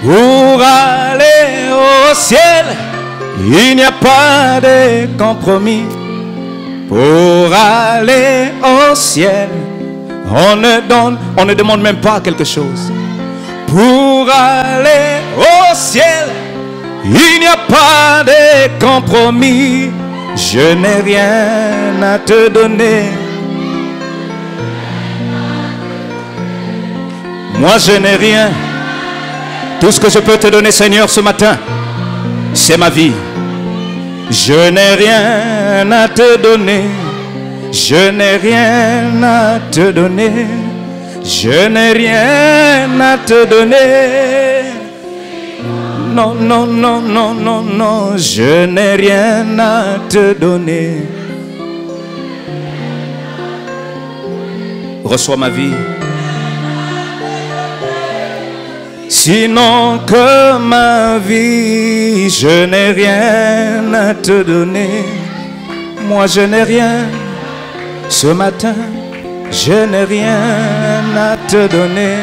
Pour aller au ciel, il n'y a pas de compromis. Pour aller au ciel, on ne demande même pas quelque chose. Pour aller au ciel, il n'y a pas de compromis. Je n'ai rien à te donner. Moi je n'ai rien. Tout ce que je peux te donner, Seigneur, ce matin, c'est ma vie. Je n'ai rien à te donner. Je n'ai rien à te donner. Je n'ai rien à te donner. Non, non, non, non, non, non. Je n'ai rien à te donner. Reçois ma vie. Sinon que ma vie, je n'ai rien à te donner. Moi je n'ai rien. Ce matin, je n'ai rien à te donner.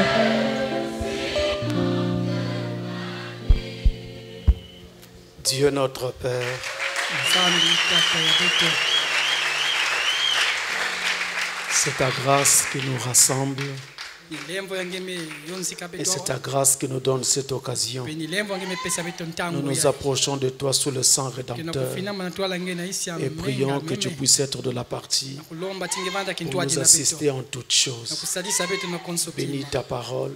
Dieu notre Père, c'est ta grâce qui nous rassemble. Et c'est ta grâce qui nous donne cette occasion. Nous nous approchons de toi sous le sang rédempteur et prions que tu puisses être de la partie pour nous assister en toutes choses. Bénis ta parole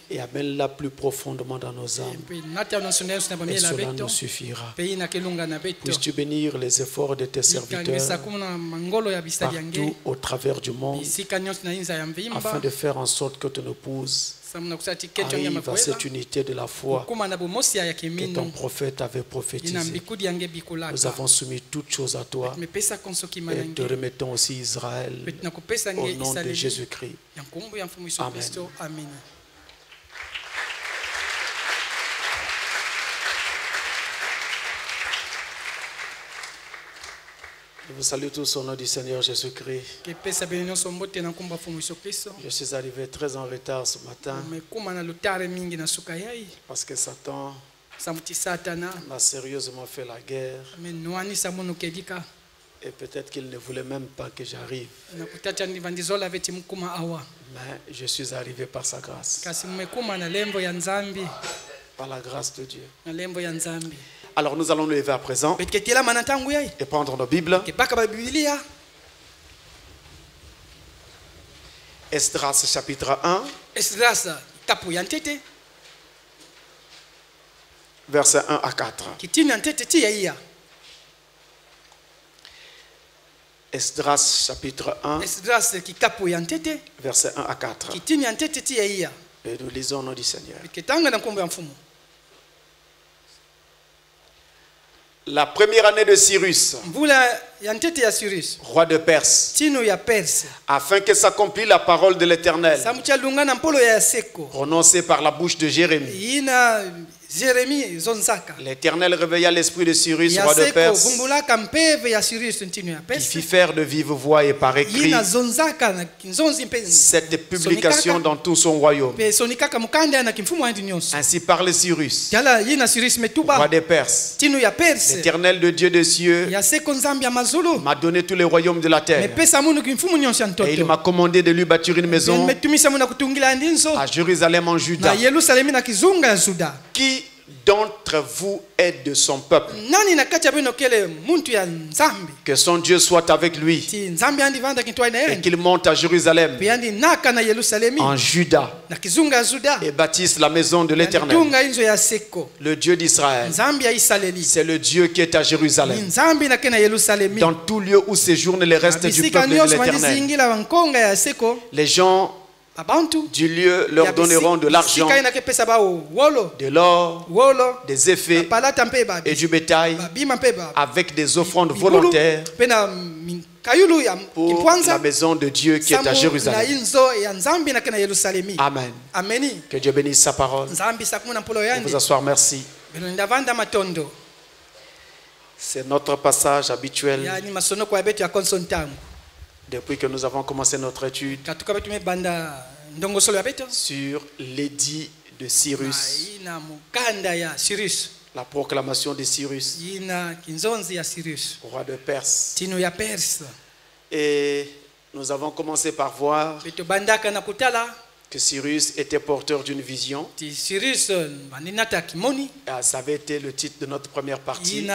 et amène-la plus profondément dans nos âmes. Et cela nous suffira. Puisses-tu bénir les efforts de tes serviteurs partout au travers du monde, afin de faire en sorte que ton épouse arrive à cette unité de la foi que ton prophète avait prophétisé. Nous avons soumis toutes choses à toi et te remettons aussi Israël au nom de Jésus-Christ. Amen. Je vous salue tous au nom du Seigneur Jésus-Christ. Je suis arrivé très en retard ce matin parce que Satan m'a sérieusement fait la guerre et peut-être qu'il ne voulait même pas que j'arrive. Mais je suis arrivé par sa grâce. Par la grâce de Dieu. Alors nous allons nous lever à présent et prendre nos Bibles. Esdras chapitre 1. Versets 1 à 4. Esdras chapitre 1. Versets 1 à 4. Et nous lisons au nom du Seigneur. La première année de Cyrus, roi de Perse, afin que s'accomplisse la parole de l'Éternel, prononcée par la bouche de Jérémie. L'Éternel réveilla l'esprit de Cyrus, roi de Perse, qui fit faire de vive voix et par écrit cette publication dans tout son royaume. Ainsi parle Cyrus, roi des Perses. L'Éternel, le Dieu des cieux, m'a donné tous les royaumes de la terre. Et il m'a commandé de lui bâtir une maison à Jérusalem en Juda. Qui d'entre vous est de son peuple? Que son Dieu soit avec lui et qu'il monte à Jérusalem en Juda et bâtisse la maison de l'Éternel, le Dieu d'Israël. C'est le Dieu qui est à Jérusalem, dans tout lieu où séjournent les restes du peuple de l'Éternel. Les gens du lieu leur donneront de l'argent, de l'or, des effets et du bétail avec des offrandes volontaires pour la maison de Dieu qui est à Jérusalem. Amen. Que Dieu bénisse sa parole. Vous asseoir, merci. C'est notre passage habituel depuis que nous avons commencé notre étude sur l'édit de Cyrus. La proclamation de Cyrus, roi de Perse. Et nous avons commencé par voir que Cyrus était porteur d'une vision. Ça avait été le titre de notre première partie.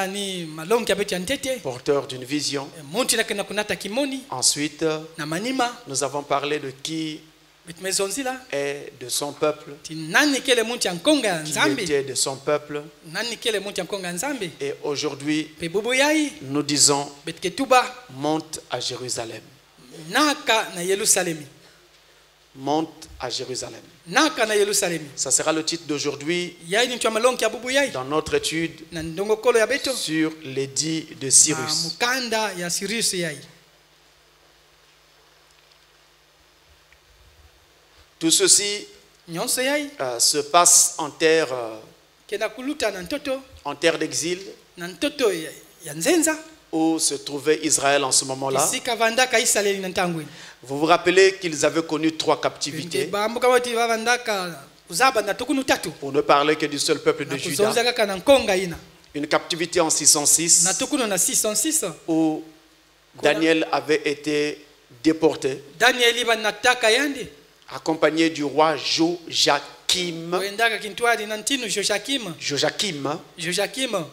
Porteur d'une vision. Ensuite, nous avons parlé de qui est de son peuple, qui était de son peuple. Et aujourd'hui, nous disons, monte à Jérusalem. Monte à Jérusalem. Ça sera le titre d'aujourd'hui dans notre étude sur l'édit de Cyrus. Tout ceci se passe en terre d'exil, où se trouvait Israël en ce moment-là. Vous vous rappelez qu'ils avaient connu 3 captivités, pour ne parler que du seul peuple de Juda. Une captivité en 606, où Daniel avait été déporté, accompagné du roi Joachim,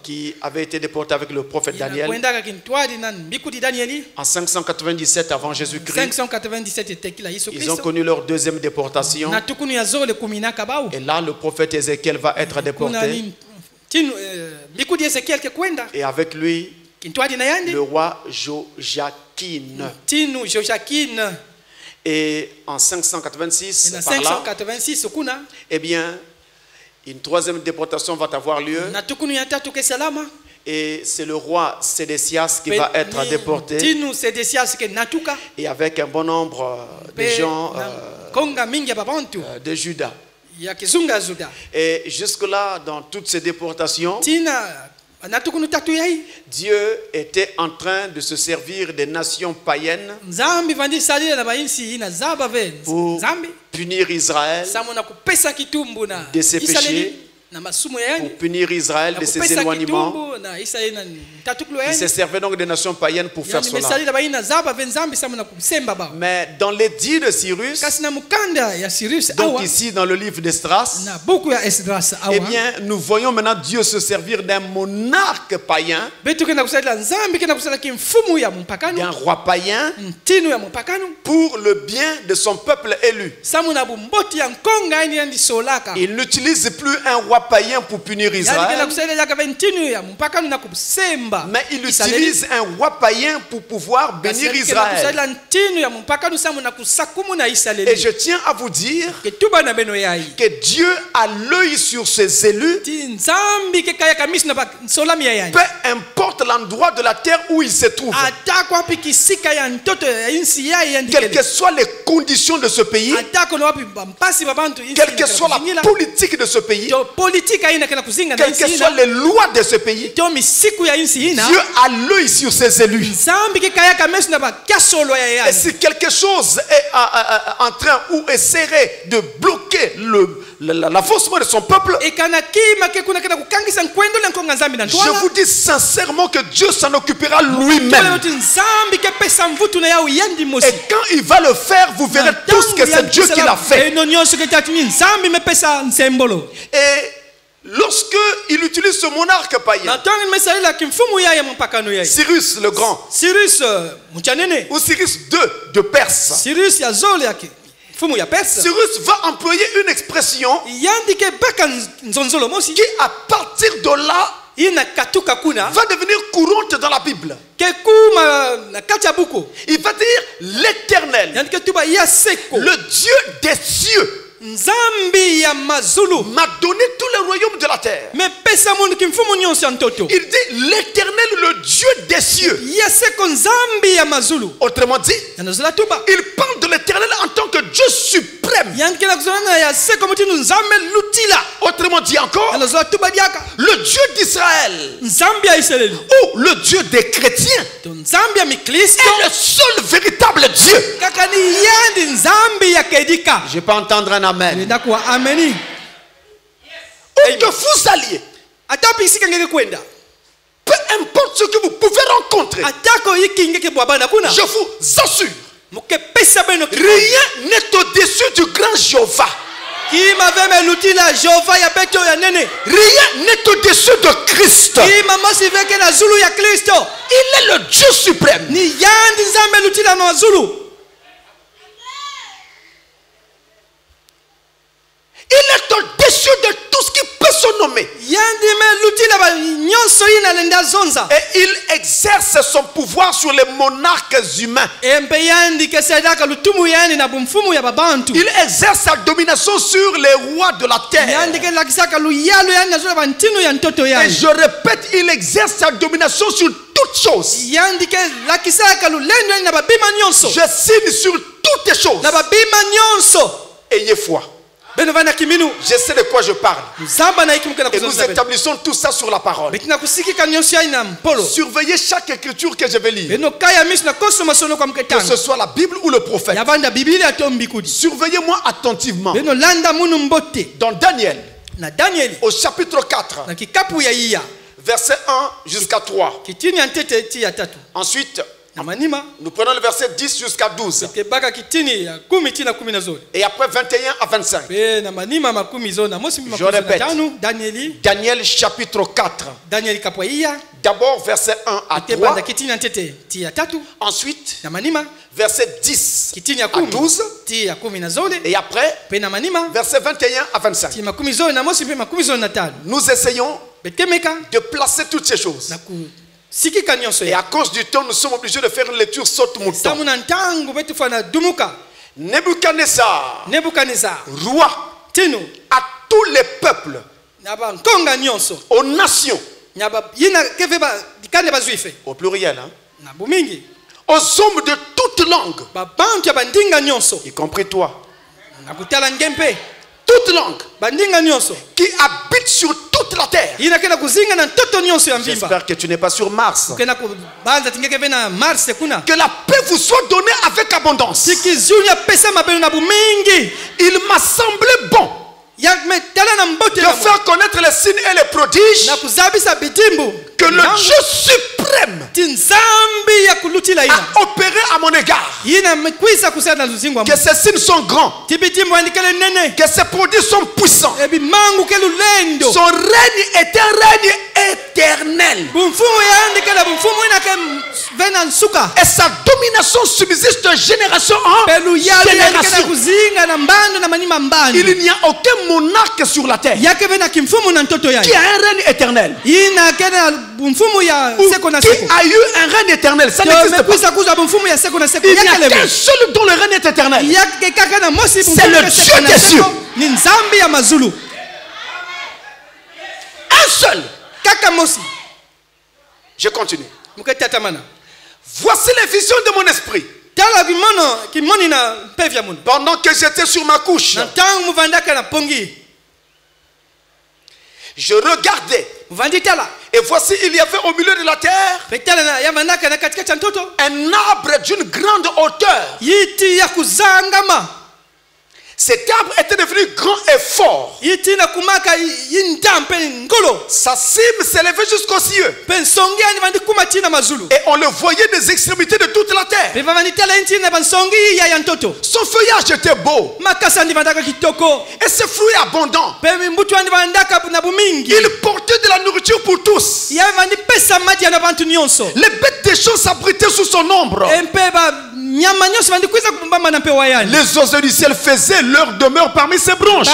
qui avait été déporté avec le prophète Daniel en 597 avant Jésus-Christ. Ils ont connu leur deuxième déportation. Et là, le prophète Ézéchiel va être déporté. Et avec lui, le roi Joachim. Et en 586, par là, eh bien, une troisième déportation va avoir lieu. Et c'est le roi Sédécias qui va être déporté. Et avec un bon nombre de gens de Juda. Et jusque-là, dans toutes ces déportations, Dieu était en train de se servir des nations païennes pour punir Israël de ses péchés, pour punir Israël de ses éloignements. Il se servait donc des nations païennes pour faire cela. Mais dans l'édit de Cyrus, donc ici dans le livre d'Esdras, eh bien, nous voyons maintenant Dieu se servir d'un monarque païen, d'un roi païen, pour le bien de son peuple élu. Il n'utilise plus un roi païen pour punir Israël, mais il utilise un roi païen pour pouvoir bénir Israël. Et je tiens à vous dire que Dieu a l'œil sur ses élus, peu importe l'endroit de la terre où ils se trouvent, quelles que soient les conditions de ce pays, quelle que soit la politique de ce pays, quelles que soient les lois de ce pays, Dieu a l'œil sur ses élus. Et si quelque chose est en train ou essaierait de bloquer l'avancement de son peuple, je vous dis sincèrement que Dieu s'en occupera lui-même. Et quand il va le faire, vous verrez tous que c'est Dieu qui l'a fait. Et lorsque il utilise ce monarque païen, Cyrus le grand, ou Cyrus II de Perse, Cyrus va employer une expression qui, à partir de là, va devenir courante dans la Bible. Il va dire l'Éternel, le Dieu des cieux, m'a donné tous les royaumes de la terre. Il dit l'Éternel, le Dieu des cieux. Autrement dit, il parle de l'Éternel en tant que Dieu suprême. Autrement dit encore, le Dieu d'Israël, ou le Dieu des chrétiens, est le seul véritable Dieu. Je peux entendre un amen. que vous alliez, peu importe ce que vous pouvez rencontrer, je vous assure, rien n'est au-dessus du grand Jéhovah. Rien n'est au-dessus de Christ. Il est le Dieu suprême. Il est au-dessus de tout ce qui peut se nommer. Et il exerce son pouvoir sur les monarques humains. Il exerce sa domination sur les rois de la terre. Et je répète, il exerce sa domination sur toutes choses. Je signe sur toutes les choses. Ayez foi. Je sais de quoi je parle. Et nous établissons tout ça sur la parole. Surveillez chaque écriture que je vais lire. Que ce soit la Bible ou le prophète. Surveillez-moi attentivement. Dans Daniel, au chapitre 4, verset 1 jusqu'à 3. Ensuite, nous prenons le verset 10 jusqu'à 12. Et après 21 à 25. Je répète. Daniel chapitre 4. D'abord verset 1 à 3. Ensuite verset 10 à 12. Et après verset 21 à 25. Nous essayons de placer toutes ces choses. Et à cause du temps, nous sommes obligés de faire une lecture saute-mouton. Nebuchadnezzar, roi à tous les peuples, aux nations, au pluriel, aux hommes de toutes langues, y compris toi, toute langue, qui habitent sur toute la terre. J'espère que tu n'es pas sur Mars. Que la paix vous soit donnée avec abondance. Il m'a semblé bon de faire connaître les signes et les prodiges que le Dieu suprême a opéré à mon égard. Que ces signes sont grands, que ces prodiges sont puissants. Son règne est un règne éternel. Et sa domination subsiste de génération en génération. Il n'y a aucun monarque sur la terre qui a un règne éternel ou qui a eu un règne éternel. Ça n'existe pas. Il n'y a qu'un seul dont le règne est éternel. C'est le Dieu des cieux. Un seul. Je continue. Voici les visions de mon esprit. Pendant que j'étais sur ma couche, je regardais. Et voici, il y avait au milieu de la terre un arbre d'une grande hauteur. Cet arbre était devenu grand et fort. Sa cime s'élevait jusqu'aux cieux. Et on le voyait des extrémités de toute la terre. Son feuillage était beau. Et ses fruits abondants. Il portait de la nourriture pour tous. Les bêtes des champs s'abritaient sous son ombre. Les oiseaux du ciel faisaient leur demeure parmi ses branches.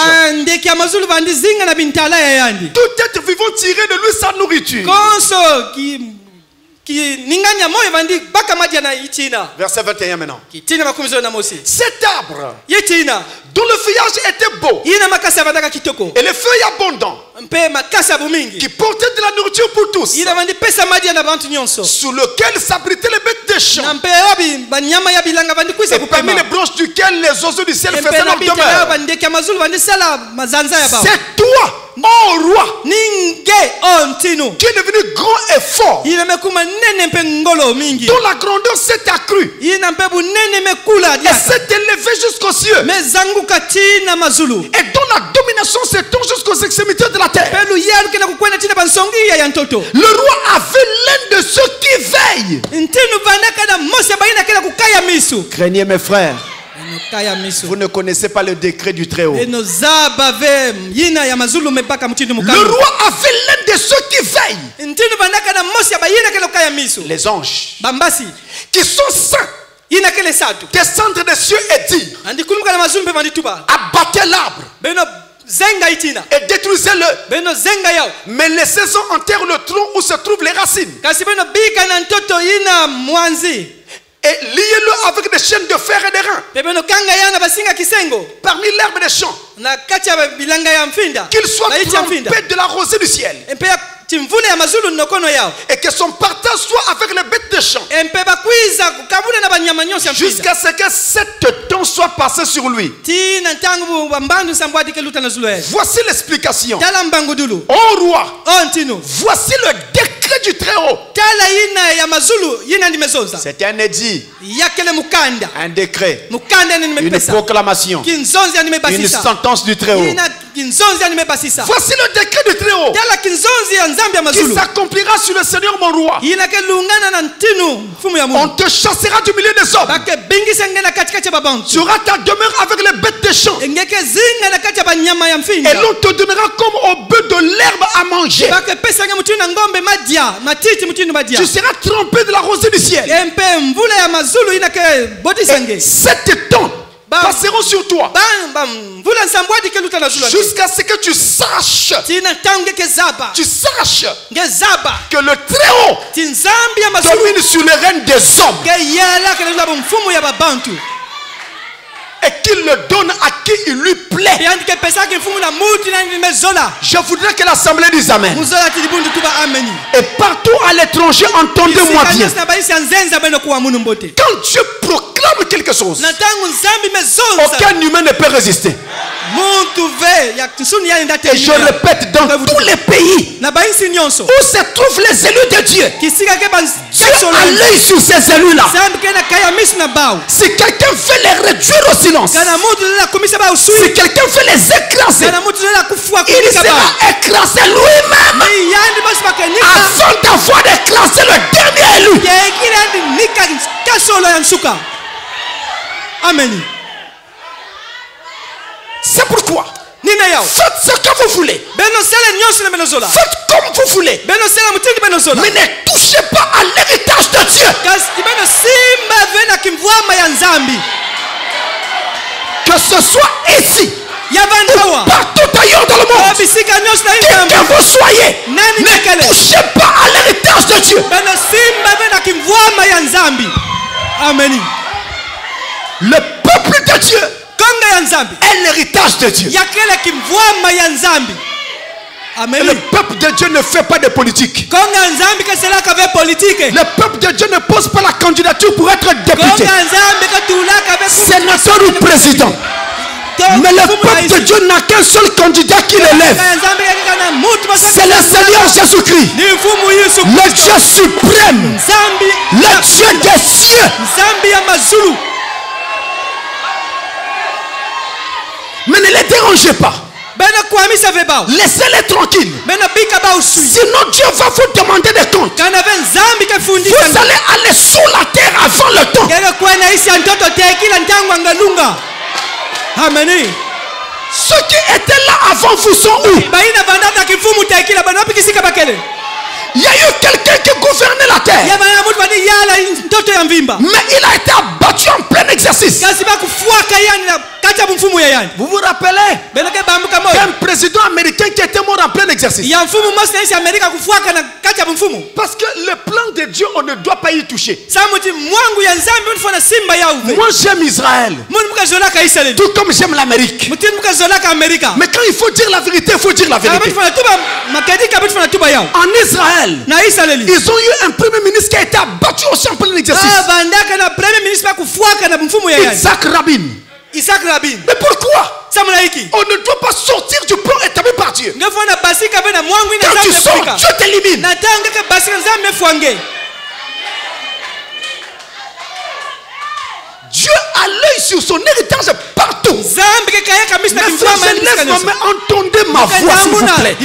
Tout être vivant tirait de lui sa nourriture. Verset 21 maintenant. Cet arbre dont le feuillage était beau et les feuilles abondantes qui portaient de la nourriture pour tous, sous lequel s'abritaient les bêtes des champs et parmi les branches duquel les oiseaux du ciel faisaient leur demeure. C'est toi, oh roi, qui est devenu grand et fort, dont la grandeur s'est accrue et s'est élevée jusqu'aux cieux, et dont la domination s'étend jusqu'aux extrémités de la terre. Le roi avait l'un de ceux qui veillent. Craignez mes frères. Vous ne connaissez pas le décret du Très-Haut. Le roi avait l'un de ceux qui veillent. Les anges qui sont saints. Descendre des cieux et dire: abattez l'arbre et détruisez-le, mais laissez-en en terre le tronc où se trouvent les racines, et liez-le avec des chaînes de fer et des reins parmi l'herbe des champs, qu'il soit trempé de la rosée du ciel, et que son partage soit avec les bêtes de champ, jusqu'à ce que 7 temps soit passé sur lui. Voici l'explication. Ô roi, voici le décret du Très-Haut. C'est un édit, un décret, une proclamation, une sentence du Très-Haut. Voici le décret du Très-Haut qui s'accomplira sur le Seigneur mon roi. On te chassera du milieu des hommes. Tu auras ta demeure avec les bêtes des champs, et l'on te donnera comme au bœuf de l'herbe à manger. Tu seras trempé de la rosée du ciel, et 7 temps passeront sur toi, jusqu'à ce que tu saches que le Très-Haut domine sur les règnes des hommes, et qu'il le donne à qui il lui plaît. Je voudrais que l'assemblée dise Amen. Et partout à l'étranger, entendez-moi bien. Quand Dieu proclame quelque chose, aucun humain ne peut résister. Et je répète, dans tous les pays où se trouvent les élus de Dieu, Dieu a l'œil sur ces élus-là. Si quelqu'un veut les réduire au silence, si quelqu'un veut les écraser, il sera écrasé lui-même avant d'avoir écrasé le dernier élu. Amen. C'est pourquoi faites ce que vous voulez, faites comme vous voulez, mais ne touchez pas à l'héritage de Dieu. Que ce soit ici ou partout ailleurs dans le monde, qui que vous soyez, ne touchez pas à l'héritage de Dieu. Amen. Le peuple de Dieu est l'héritage de Dieu. Amen. Le peuple de Dieu ne fait pas de politique. Le peuple de Dieu ne pose pas la candidature pour être député, sénateur ou président. Mais le peuple de Dieu n'a qu'un seul candidat qui l'élève. C'est le Seigneur Jésus-Christ, le Dieu suprême, le Dieu des cieux. Mais ne les dérangez pas. Laissez-les tranquilles. Sinon Dieu va vous demander des comptes. Vous allez aller sous la terre avant le temps. Amen. Ceux qui étaient là avant vous sont où? Il y a eu quelqu'un qui gouvernait la terre, mais il a été abattu en plein exercice. Vous vous rappelez d'un président américain qui était mort en plein exercice? Parce que le plan de Dieu, on ne doit pas y toucher. Moi j'aime Israël, tout comme j'aime l'Amérique. Mais quand il faut dire la vérité, il faut dire la vérité. En Israël, ils ont eu un premier ministre qui a été abattu aussi en plein exercice, Isaac Rabin. Mais pourquoi? On ne doit pas sortir du plan établi par Dieu. Quand tu sors, Dieu t'élimine. Dieu a l'œil sur son héritage partout. Mes frères, je lève ma main, entendez écoutez ma voix s'il vous plaît.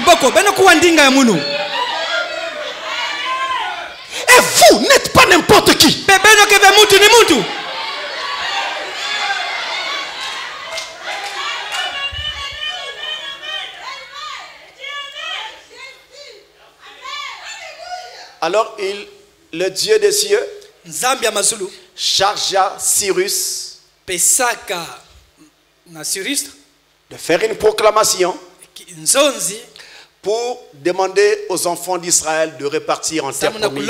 Et vous n'êtes pas n'importe qui. Alors le Dieu des cieux chargea Cyrus de faire une proclamation pour demander aux enfants d'Israël de repartir en terre promise,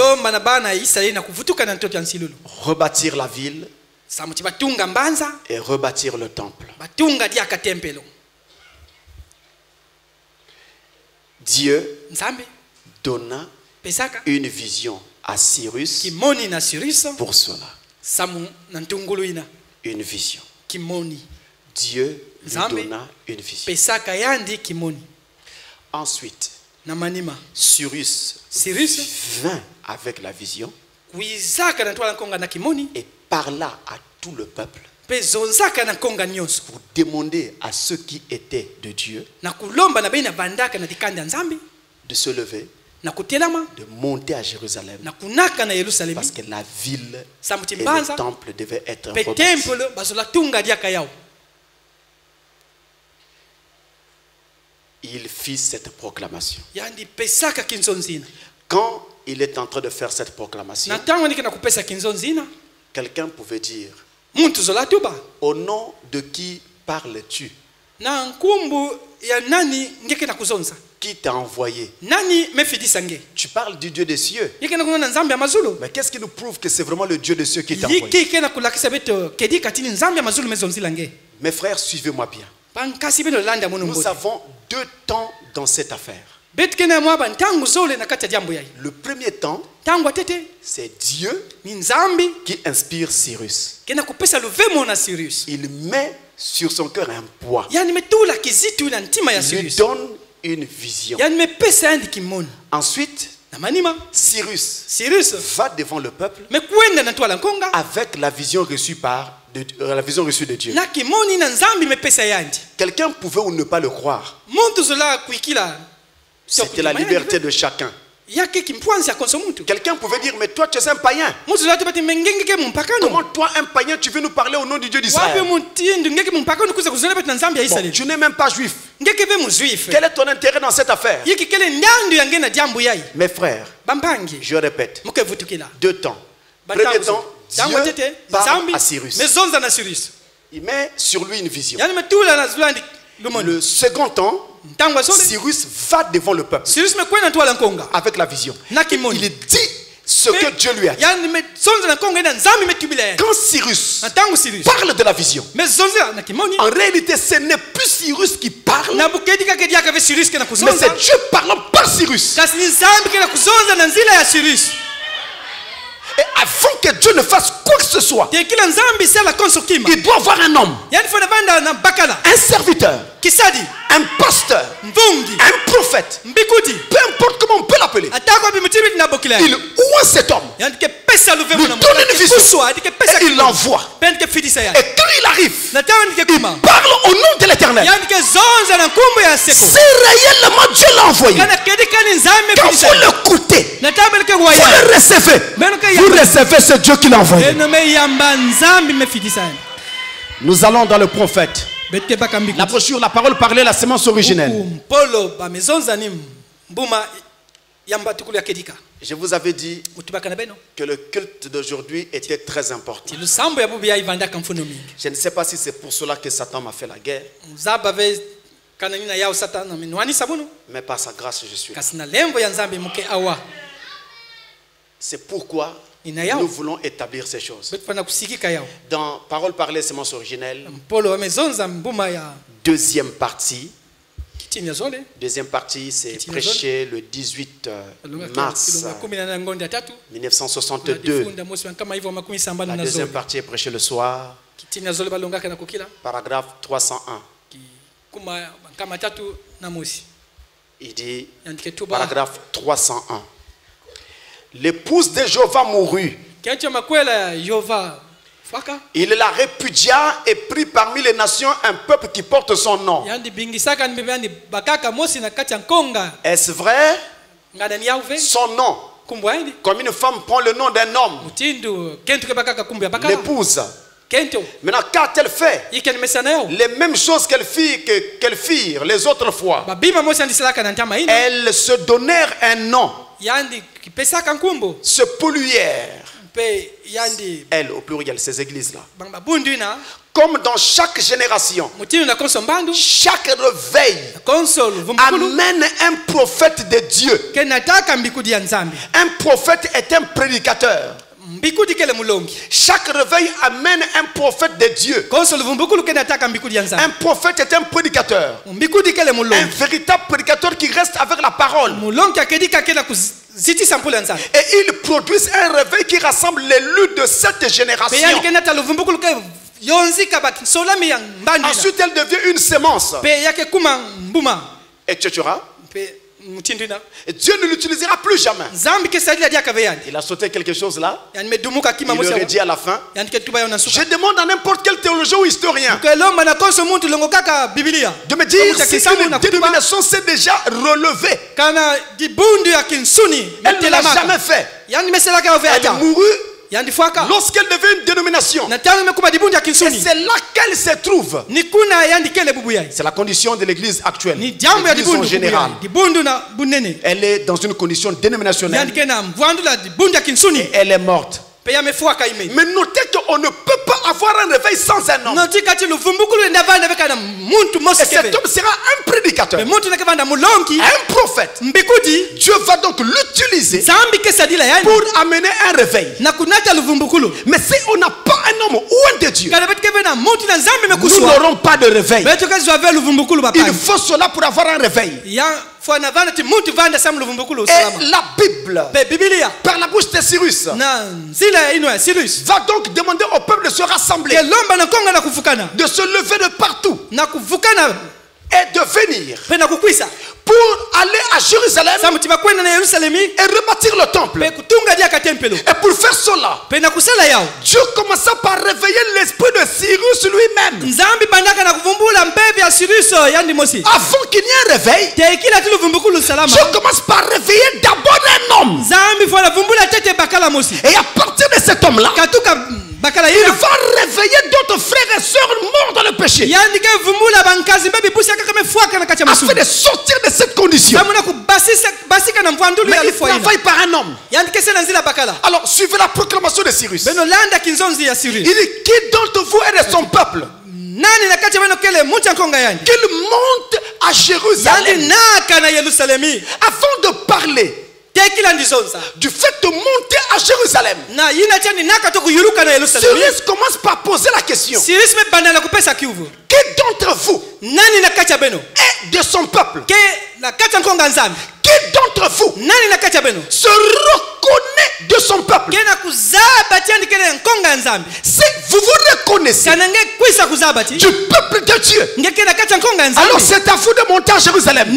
rebâtir la ville et rebâtir le temple. Dieu donna une vision à Cyrus pour cela. Une vision. Dieu lui donna une vision. Ensuite, Cyrus vint avec la vision et parla à tout le peuple pour demander à ceux qui étaient de Dieu de se lever, de monter à Jérusalem, parce que la ville et le temple devaient être rebâtis. Il fit cette proclamation. Quand il est en train de faire cette proclamation, quelqu'un pouvait dire: au nom de qui parles-tu? Qui t'a envoyé? Tu parles du Dieu des cieux. Mais qu'est-ce qui nous prouve que c'est vraiment le Dieu des cieux qui t'a envoyé? Mes frères, suivez-moi bien. Nous avons deux temps dans cette affaire. Le premier temps, c'est Dieu qui inspire Cyrus. Il met sur son cœur un poids. Il lui donne une vision. Ensuite, Cyrus va devant le peuple avec la vision reçue de Dieu. Quelqu'un pouvait ou ne pas le croire. C'était la liberté de chacun. Quelqu'un pouvait dire: mais toi tu es un païen. Comment toi, un païen, tu veux nous parler au nom du Dieu d'Israël? Bon, tu n'es même pas juif. Quel est ton intérêt dans cette affaire? Mes frères, je répète, deux temps. Premier temps, Dieu parle à Cyrus. Il met sur lui une vision. Le second temps, Cyrus va devant le peuple avec la vision. Il dit ce que Dieu lui a dit. Quand Cyrus parle de la vision, en réalité ce n'est plus Cyrus qui parle, mais c'est Dieu parlant par Cyrus. Et avant que Dieu ne fasse quoi que ce soit, il doit avoir un homme, un serviteur, un pasteur, un prophète, peu importe comment on peut l'appeler. Il ouvre cet homme, lui donne une vision et il l'envoie. Et quand il arrive, il parle au nom de l'Éternel. Si réellement Dieu l'a envoyé, quand vous l'écoutez, vous le recevez. Vous recevez ce Dieu qui l'a envoyé. Nous allons dans le prophète. La brochure, la parole parlait, la semence originelle. Je vous avais dit que le culte d'aujourd'hui était très important. Je ne sais pas si c'est pour cela que Satan m'a fait la guerre, mais par sa grâce je suis là. C'est pourquoi nous voulons établir ces choses. Dans Parole parlée, semence originelle, deuxième partie, c'est prêché le 18 mars 1962. La deuxième partie est prêchée le soir. Paragraphe 301. Il dit, paragraphe 301. L'épouse de Jéhovah mourut. Il la répudia et prit parmi les nations un peuple qui porte son nom. Est-ce vrai? Son nom. Comme une femme prend le nom d'un homme. L'épouse. Maintenant, qu'a-t-elle fait? Les mêmes choses qu'elles firent les autres fois. Elles se donnèrent un nom. Se polluèrent. Elles, au pluriel, ces églises-là. Comme dans chaque génération, chaque réveil amène un prophète de Dieu. Un prophète est un prédicateur. Chaque réveil amène un prophète de Dieu. Un prophète est un prédicateur. Un véritable prédicateur qui reste avec la parole. Et ils produisent un réveil qui rassemble les luttes de cette génération. Ensuite, elle devient une sémence. Et tchétchera. Et Dieu ne l'utilisera plus jamais. Il a sauté quelque chose là. Il aurait dit à la fin. Je demande à n'importe quel théologien ou historien de me dire si une dénomination s'est déjà relevée. Elle ne l'a jamais fait. Elle mourut lorsqu'elle devait une dénomination. Et c'est là qu'elle se trouve. C'est la condition de l'église actuelle. L'église en général. Elle est dans une condition dénominationnelle. Et elle est morte. Mais notez qu'on ne peut pas avoir un réveil sans un homme. Et cet homme sera un prédicateur, un prophète. Dieu va donc l'utiliser pour amener un réveil. Mais si on n'a pas un homme ou un de Dieu, nous n'aurons pas de réveil. Il faut cela pour avoir un réveil. Et la Bible, par la bouche de Cyrus, va donc demander au peuple de se rassembler, de se lever de partout et de venir pour aller à Jérusalem et rebâtir le temple. Et pour faire cela, Dieu commença par réveiller l'esprit de Cyrus lui-même. Avant qu'il n'y ait un réveil, Dieu commence par réveiller d'abord un homme. Et à partir de cet homme-là, il va réveiller d'autres frères et sœurs morts dans le péché, afin de sortir de cette condition. Mais il travaille par un homme. Alors suivez la proclamation de Cyrus. Il dit: qui d'entre vous est de son peuple qu'il monte à Jérusalem? Avant de parler du fait de monter à Jérusalem, Cyrus commence par poser la question: qui d'entre vous est de son peuple? Qui d'entre vous se reconnaît de son peuple? Si vous vous reconnaissez du peuple de Dieu, alors c'est à vous de monter à Jérusalem.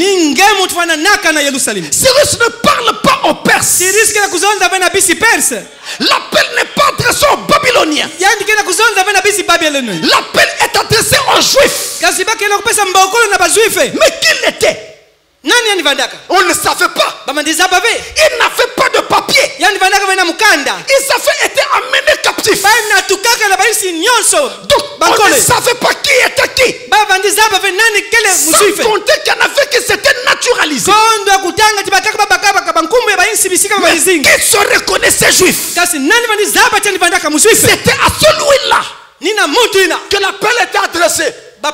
Cyrus ne parle pas aux Perses. L'appel n'est pas adressé aux Babyloniens. L'appel est adressé aux Juifs. Mais qui l'était? On ne savait pas. Il n'avait pas de papier. Ils avaient été amenés captifs. Donc on ne savait pas qui était qui. Sans compter qu'il y en avait qui s'étaient naturalisés, mais qui se reconnaissaient juifs. C'était à celui-là que l'appel était adressé de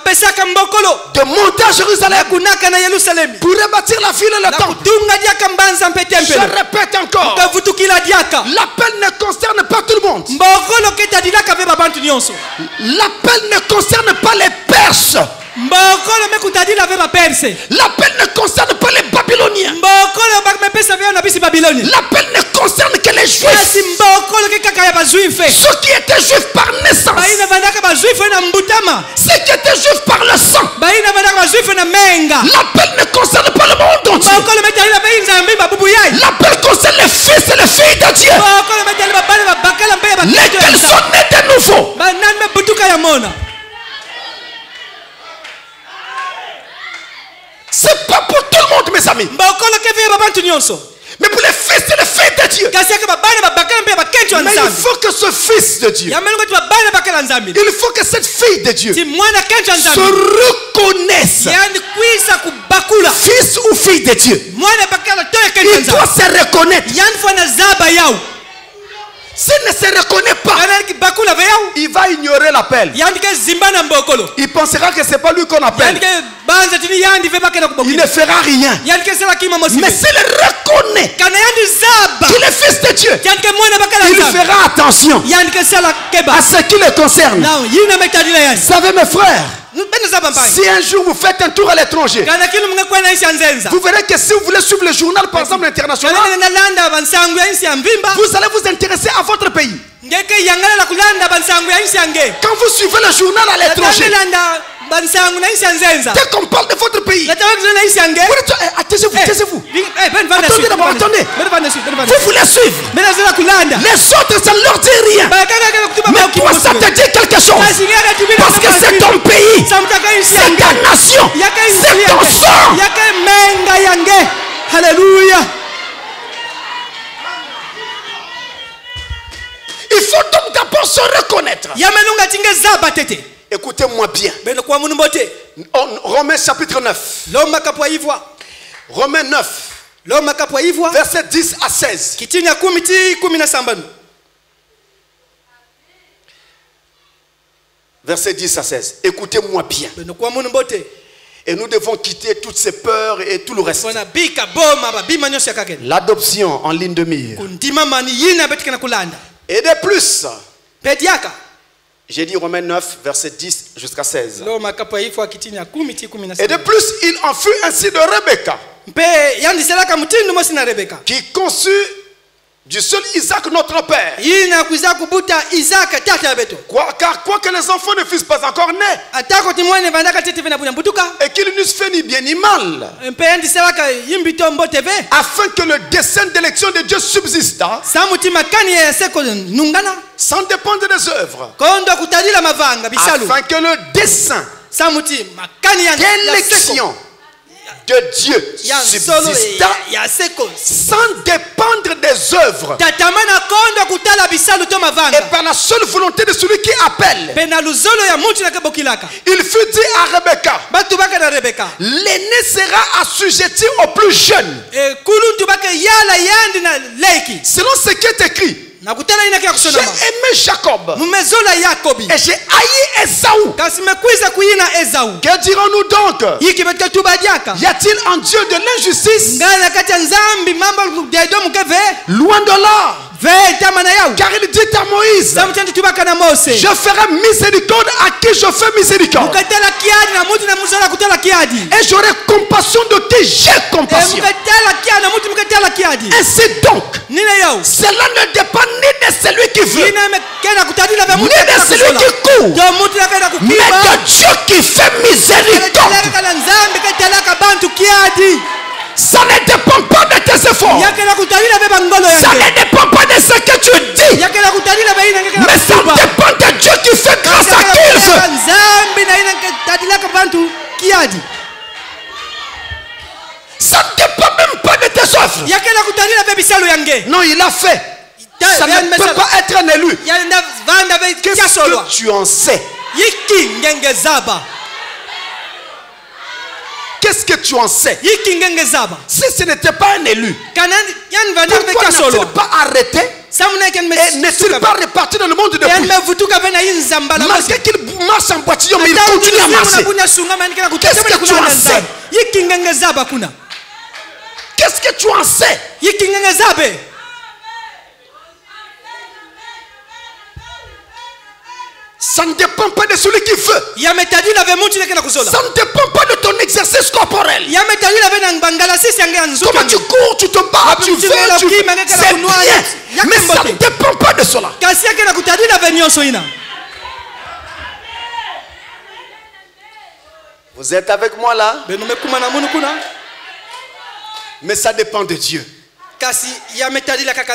monter à Jérusalem pour rebâtir la ville et le temple. Je répète encore, l'appel ne concerne pas tout le monde. L'appel ne concerne pas les Perses. L'appel ne concerne pas les Babyloniens. L'appel ne concerne que les Juifs. Ceux qui étaient Juifs par naissance, ceux qui étaient Juifs par le sang. L'appel ne concerne pas le monde entier. L'appel concerne les fils et les filles de Dieu, lesquels sont nés de nouveau. C'est pas pour tout le monde, mes amis. Mais pour les fils et les filles de Dieu. Mais il faut que ce fils de Dieu, il faut que cette fille de Dieu se reconnaisse fils ou fille de Dieu. Il doit se reconnaître. S'il ne se reconnaît pas, il va ignorer l'appel. Il pensera que ce n'est pas lui qu'on appelle. Il ne fera rien. Mais s'il reconnaît qu'il est fils de Dieu, il fera attention à ce qui le concerne. Vous savez, mes frères, si un jour vous faites un tour à l'étranger, vous verrez que si vous voulez suivre le journal, par exemple international, vous allez vous intéresser à votre pays. Quand vous suivez le journal à l'étranger, dès qu'on parle de votre pays, vous dites, taisez-vous. Attendez d'abord, attendez. Vous voulez suivre. Les autres, ça ne leur dit rien. Mais toi, ça te dit quelque chose. Parce que c'est ton pays. C'est ta nation. C'est ton sang. Alléluia. Il faut donc d'abord se reconnaître. Écoutez-moi bien. Romains chapitre 9. Romains 9. Verset 10 à 16. Verset 10 à 16. Écoutez-moi bien. Et nous devons quitter toutes ces peurs et tout le reste. L'adoption en ligne de mire. Et de plus, j'ai dit Romains 9, verset 10 jusqu'à 16. Et de plus, il en fut ainsi de Rebecca, qui conçut du seul Isaac notre père. Car quoique les enfants ne fussent pas encore nés, et qu'ils n'eussent fait ni bien ni mal, afin que le dessein d'élection de Dieu subsista, sans dépendre des œuvres, afin que le dessein d'élection de Dieu subsista sans dépendre des œuvres et par la seule volonté de celui qui appelle. Il fut dit à Rebecca, l'aîné sera assujetti au plus jeune, selon ce qui est écrit. J'ai aimé Jacob et j'ai haï Esaü. Que dirons-nous donc? Y a-t-il en Dieu de l'injustice? Loin de là. Car il dit à Moïse, je ferai miséricorde à qui je fais miséricorde, et j'aurai compassion de qui j'ai compassion. Ainsi donc, cela ne dépend ni de celui qui veut, ni de celui qui court, mais de Dieu qui fait miséricorde. Ça ne dépend pas de tes efforts. Ça ne dépend pas de ce que tu dis. Mais ça dépend de Dieu qui fait grâce à qui il veut. Ça ne dépend même pas de tes œuvres. Non, il a fait. Ça ne peut pas être un élu. Qu'est-ce que tu en sais? Qu'est-ce que tu en sais? Si ce n'était pas un élu, pourquoi n'a-t-il pas arrêté et n'est-il pas reparti dans le monde de Dieu? Malgré qu'il marche en boitillon, mais il continue à marcher. Qu'est-ce que tu en sais? Qu'est-ce que tu en sais? Ça ne dépend pas de celui qui veut. Ça ne dépend pas de ton exercice corporel. Comment tu cours, tu te bats, tu veux, c'est bien. Mais ça ne dépend pas de cela. Vous êtes avec moi là? Mais ça dépend de Dieu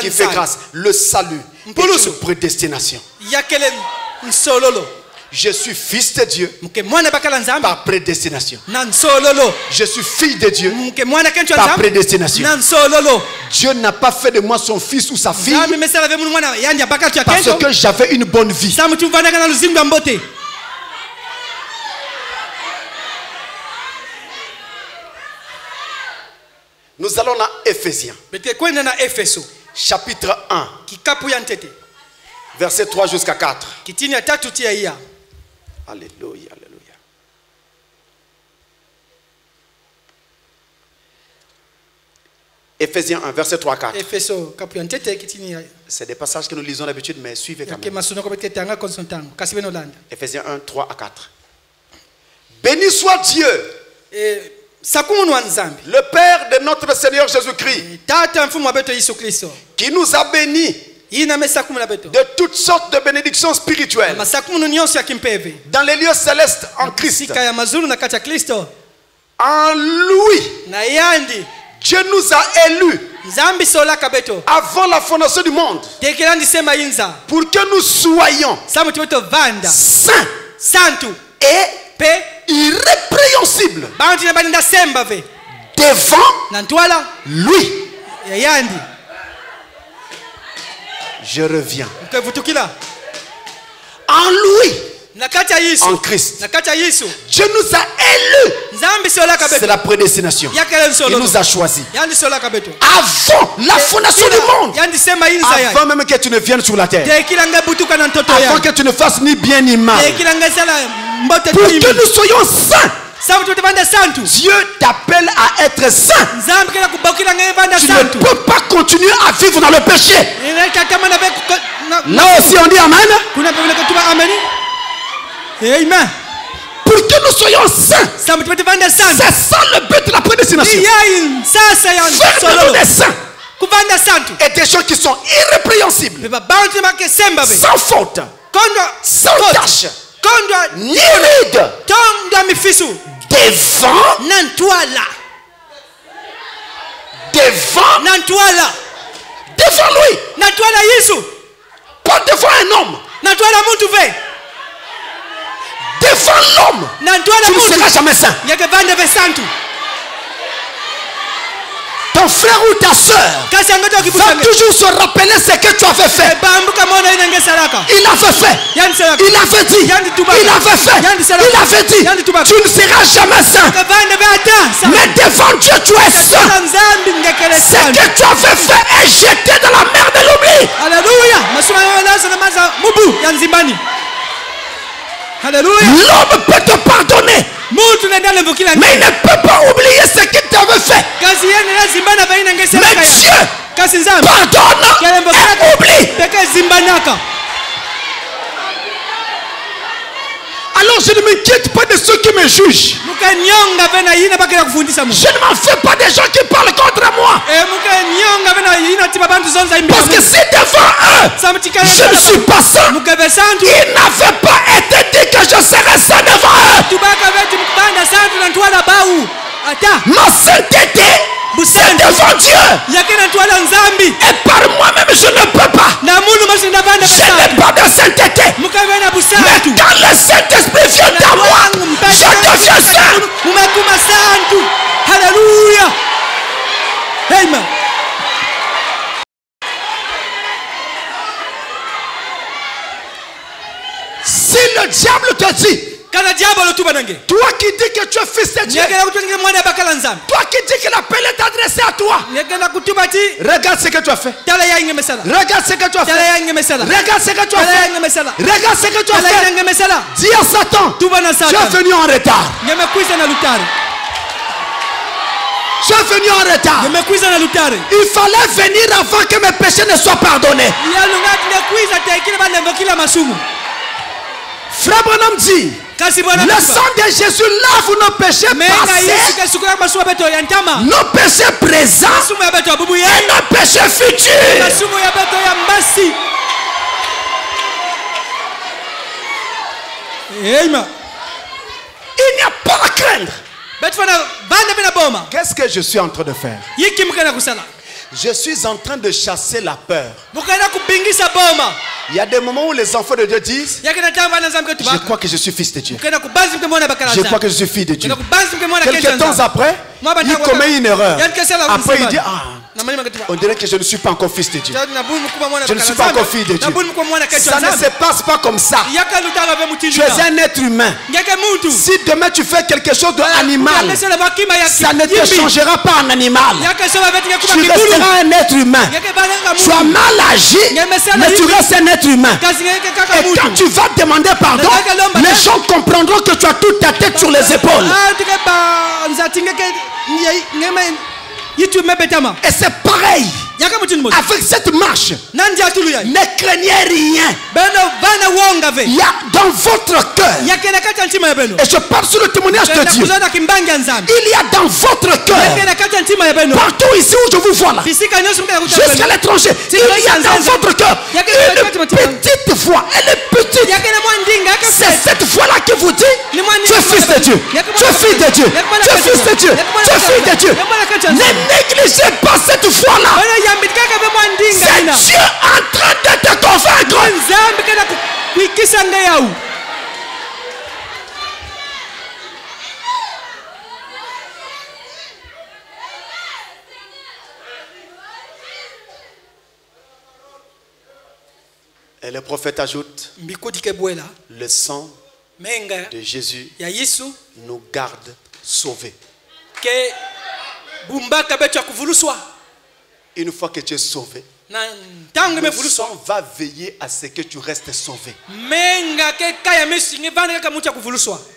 qui fait grâce. Le salut est une prédestination. Je suis fils de Dieu par prédestination. Je suis fille de Dieu par prédestination. Dieu n'a pas fait de moi son fils ou sa fille parce que j'avais une bonne vie. Nous allons à Éphésiens. Chapitre 1. Verset 3 jusqu'à 4. Alléluia, alléluia. Éphésiens 1, verset 3 à 4. C'est des passages que nous lisons d'habitude, mais suivez quand même. Éphésiens 1, 3 à 4. Béni soit Dieu, le Père de notre Seigneur Jésus-Christ, qui nous a bénis de toutes sortes de bénédictions spirituelles dans les lieux célestes en Christ. En lui, Dieu nous a élus avant la fondation du monde pour que nous soyons saints et irrépréhensibles devant lui. Je reviens. En lui, en Christ, Dieu nous a élus. C'est la prédestination. Il nous a choisis avant la fondation du monde, avant même que tu ne viennes sur la terre, avant que tu ne fasses ni bien ni mal, pour que nous soyons saints. Dieu t'appelle à être saint. Tu ne peux pas continuer à vivre dans le péché. Là aussi on dit amen. Amen. Pour que nous soyons saints. C'est ça le but de la prédestination. Faire des saints. Et des gens qui sont irrépréhensibles, sans faute, sans tâche, ni ride, devant lui, pas devant un homme. Devant l'homme, tu ne seras jamais saint. Ton frère ou ta soeur va toujours se rappeler ce que tu avais fait. Il avait fait. Il avait dit. Il avait fait. Il avait dit. Tu ne seras jamais saint. Mais devant Dieu, tu es saint. Ce que tu avais fait est jeté dans la mer de l'oubli. Alléluia. L'homme peut te pardonner, mais il ne peut pas oublier ce qu'il t'avait fait. Mais Dieu pardonne et oublie. Alors je ne m'inquiète pas de ceux qui me jugent. Je ne m'en fais pas des gens qui parlent contre moi. Parce que si devant eux je ne suis pas saint, il n'avait pas été dit que je serais saint devant eux. Ma sainteté, c'est devant Dieu. Et par moi-même je ne peux pas. Je n'ai pas de sainteté. Mais quand le Saint-Esprit vient dans moi, je deviens saint. Alléluia. Amen. Si le diable te dit, toi qui dis que tu es fils de Dieu, toi qui dis que l'appel est adressé à toi, regarde ce que tu as fait. Regarde ce que tu as fait. Regarde ce que tu as fait. Regarde ce que tu as fait. Dis à Satan, tu es venu en retard. Je suis venu en retard. Il fallait venir avant que mes péchés ne soient pardonnés. Frère Branham dit, le sang de Jésus lave nos péchés passés, nos péchés présents et nos péchés futurs. Amen. Il n'y a pas à craindre. Qu'est-ce que je suis en train de faire? Je suis en train de chasser la peur. Il y a des moments où les enfants de Dieu disent: je crois que je suis fils de Dieu. Je crois que je suis fille de Dieu. Quelques temps après, il commet une erreur. Après, il dit: on dirait que je ne suis pas encore fils de Dieu. Je ne suis pas encore fille de Dieu. Ça ne se passe pas comme ça. Tu es un être humain. Si demain tu fais quelque chose d'animal, ça ne te changera pas en animal. Tu resteras un être humain. Tu as mal agi, mais tu restes un être humain. Et quand tu vas demander pardon, les gens comprendront que tu as toute ta tête sur les épaules. Et c'est pareil avec cette marche. Ne craignez rien. Il y a dans votre cœur, et je parle sur le témoignage de Dieu, il y a dans votre cœur, partout ici où je vous vois là, jusqu'à l'étranger, il y a dans votre cœur une petite voix. Elle est petite. C'est cette voix-là qui vous dit: tu es fils de Dieu, tu es fille de Dieu, tu es fils de Dieu, tu es fille de Dieu. Ne négligez pas cette voix-là. C'est Dieu en train de te convaincre. Et le prophète ajoute: le sang de Jésus nous garde sauvés. Une fois que tu es sauvé, le sang va veiller à ce que tu restes sauvé.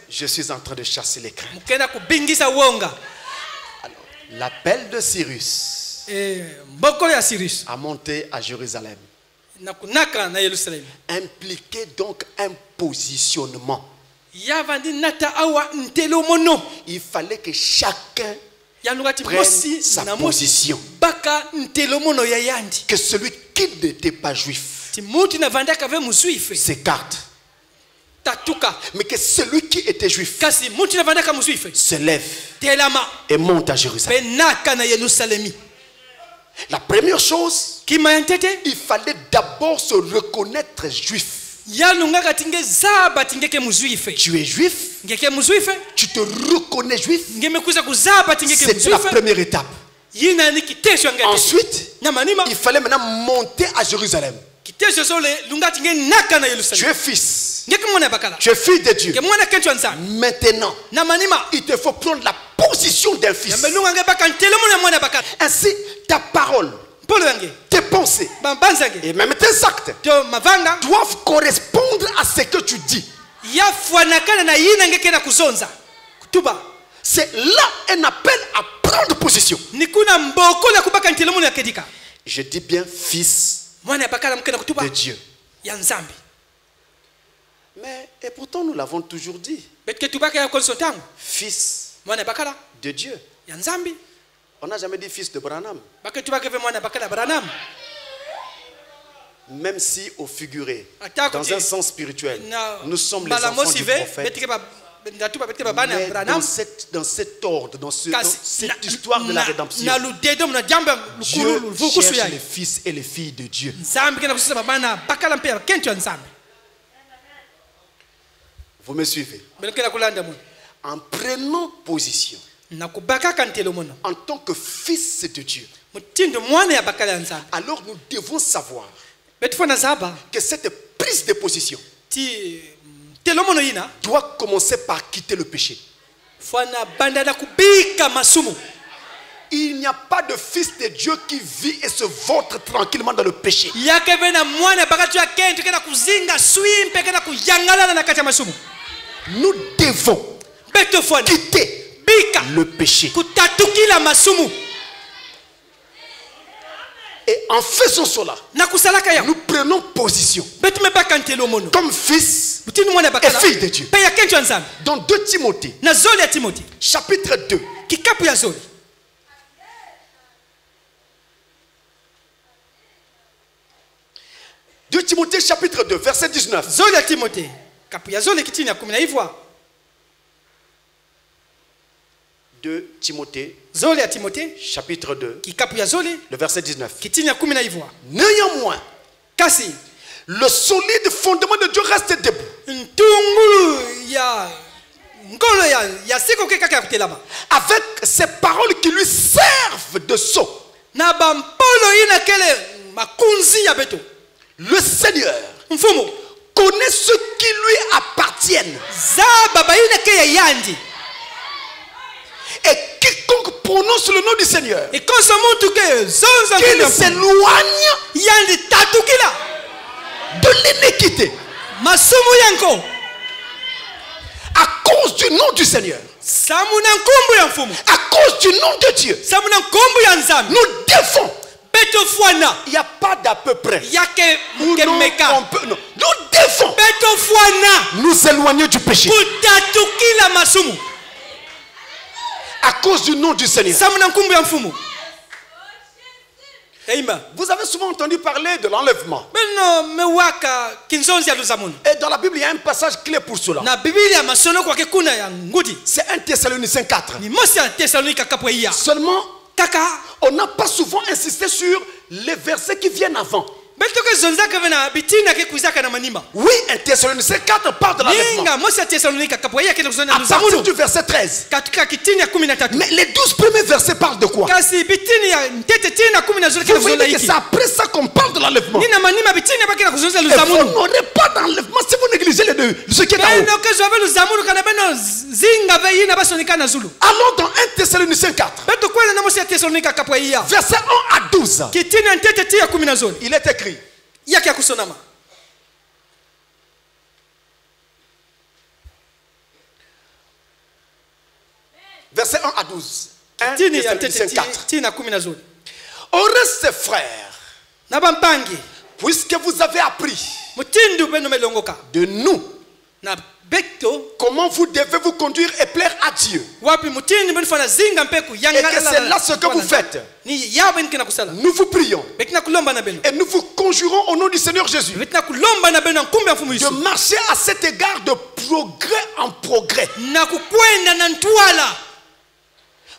Je suis en train de chasser les craintes. Alors, l'appel de Cyrus a monté à Jérusalem impliquait donc un positionnement. Il fallait que chacun prenne sa position. Que celui qui n'était pas juif s'écarte. Mais que celui qui était juif se lève et monte à Jérusalem. La première chose, il fallait d'abord se reconnaître juif. Tu es juif, tu te reconnais juif. C'est la première étape. Ensuite, il fallait maintenant monter à Jérusalem. Tu es fils, tu es fille de Dieu. Maintenant, il te faut prendre la position d'un fils. Ainsi, ta parole, tes pensées et même tes actes doivent correspondre à ce que tu dis. C'est là un appel à prendre position. Je dis bien fils de Dieu. Mais et pourtant nous l'avons toujours dit. Fils de Dieu. On n'a jamais dit fils de Branham. Même si au figuré, dans un sens spirituel, nous sommes les enfants du prophète. Mais dans cet ordre, dans cette histoire de la rédemption, Dieu cherche les fils et les filles de Dieu. Vous me suivez? En prenant position en tant que fils de Dieu, alors nous devons savoir que cette prise de position doit commencer par quitter le péché. Il n'y a pas de fils de Dieu qui vit et se vautre tranquillement dans le péché. Nous devons quitter le péché. Et en faisant cela, nous prenons position comme fils et filles de Dieu. Dans 2 Timothée, chapitre 2, 2 Timothée chapitre 2, verset 19. 2 de Timothée, chapitre 2, le verset 19. Néanmoins, le solide fondement de Dieu reste debout. Avec ces paroles qui lui servent de sceau. Le Seigneur connaît ceux qui lui appartiennent. Et quiconque prononce le nom du Seigneur, qu'il s'éloigne de l'iniquité. À cause du nom du Seigneur, à cause du nom de Dieu, nous devons. Il n'y a pas d'à peu près. Nous devons nous éloigner du péché. À cause du nom du Seigneur. Vous avez souvent entendu parler de l'enlèvement. Et dans la Bible, il y a un passage clé pour cela. C'est 1 Thessaloniciens 4. Seulement, on n'a pas souvent insisté sur les versets qui viennent avant. Oui, 1 Thessaloniciens 4 parle de l'enlèvement. À partir du verset 13. Mais les 12 premiers versets parlent de quoi? Vous voyez que c'est après ça qu'on parle de l'enlèvement. Et vous n'aurez pas d'enlèvement si vous négligez les deux, ce qui est en haut. Allons dans 1 Thessaloniciens 4. Verset 1 à 12. Il est écrit. Verset 1 à 12. 1 Thessaloniciens 4. Au reste, frères, puisque vous avez appris de nous comment vous devez vous conduire et plaire à Dieu, et que c'est là ce que vous faites, nous vous prions et nous vous conjurons au nom du Seigneur Jésus de marcher à cet égard de progrès en progrès.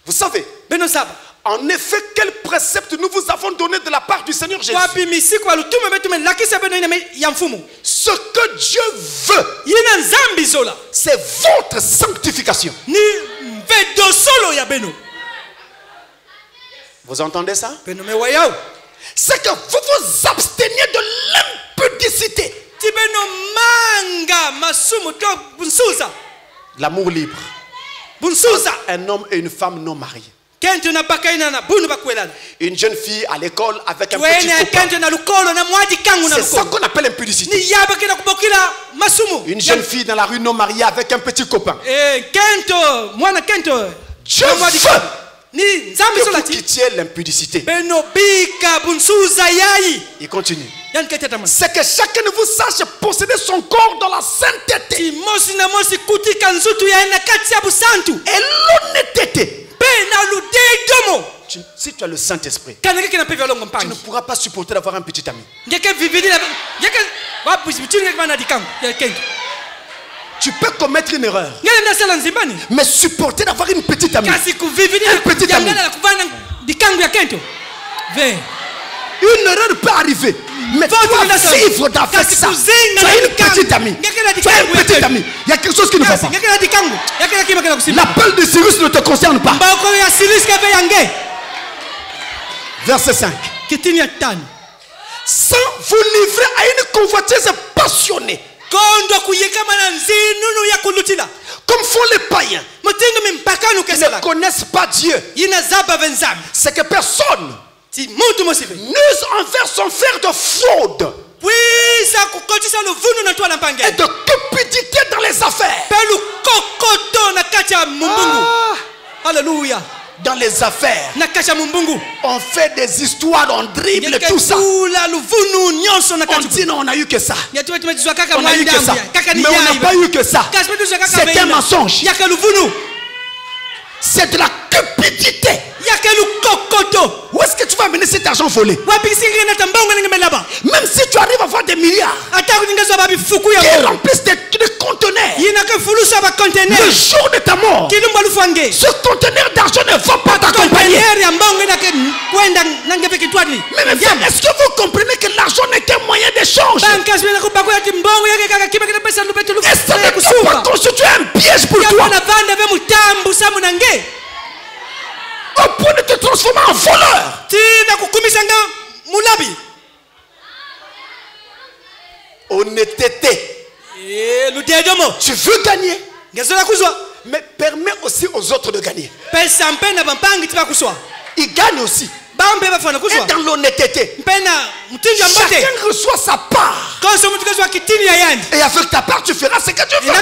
Vous savez, en effet, quel précepte nous vous avons donné de la part du Seigneur Jésus? Ce que Dieu veut, c'est votre sanctification. Vous entendez ça? C'est que vous vous absteniez de l'impudicité. L'amour libre. Un homme et une femme non mariés. Une jeune fille à l'école avec un petit copain. C'est ça qu'on appelle impudicité. Une jeune fille dans la rue non mariée avec un petit copain. Dieu veut que vous quittiez l'impudicité. Il continue. C'est que chacun de vous sache posséder son corps dans la sainteté et l'honnêteté. Si tu as le Saint-Esprit, tu ne pourras pas supporter d'avoir un petit ami. Tu peux commettre une erreur, mais supporter d'avoir une petite amie. Un petit ami. Une erreur peut arriver, mais tu dois vivre d'avec ça. Tu as une petite amie. Tu as un petit ami. Il y a quelque chose qui ne va pas. L'appel de Cyrus ne te concerne pas. Verset 5. Sans vous livrer à une convoitise passionnée, comme font les païens qui ne connaissent pas Dieu. C'est que personne n'use envers son frère de fraude et de cupidité dans les affaires. Alléluia. Dans les affaires, on fait des histoires, on dribble tout ça. On dit non, on n'a eu que ça. On a eu que ça. Mais on n'a pas eu que ça. C'est un mensonge. C'est de la cupidité. Où est-ce que tu vas amener cet argent? l'argent volé. Même si tu arrives à avoir des milliards qui remplissent des conteneurs, le jour de ta mort, ce conteneur d'argent ne va pas t'accompagner. Mais mes frères, est-ce que vous comprenez que l'argent n'est qu'un moyen d'échange? Et ça ne doit pas constituer un piège pour toi, au point de te transformer en voleur. Honnêteté. Tu veux gagner, mais permets aussi aux autres de gagner. Ils gagnent aussi. Et dans l'honnêteté, chacun reçoit sa part. Et avec ta part, tu feras ce que tu veux.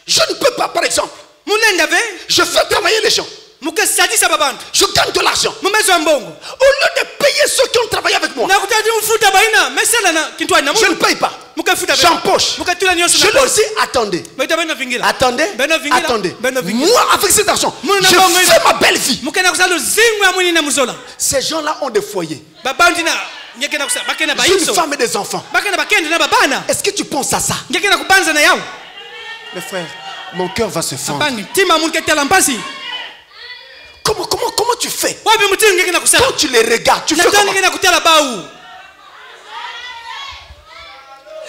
Je ne peux pas, par exemple, je fais travailler les gens. Je gagne de l'argent. Au lieu de payer ceux qui ont travaillé avec moi, je ne paye pas. J'empoche. Je leur dis attendez. Attendez. Attendez. Moi, avec cet argent, je fais ma belle vie. Ces gens-là ont des foyers. J'ai une femme et des enfants. Est-ce que tu penses à ça? Mes frères, mon cœur va se fendre. Comment tu fais? Quand tu les regardes, tu fais comment?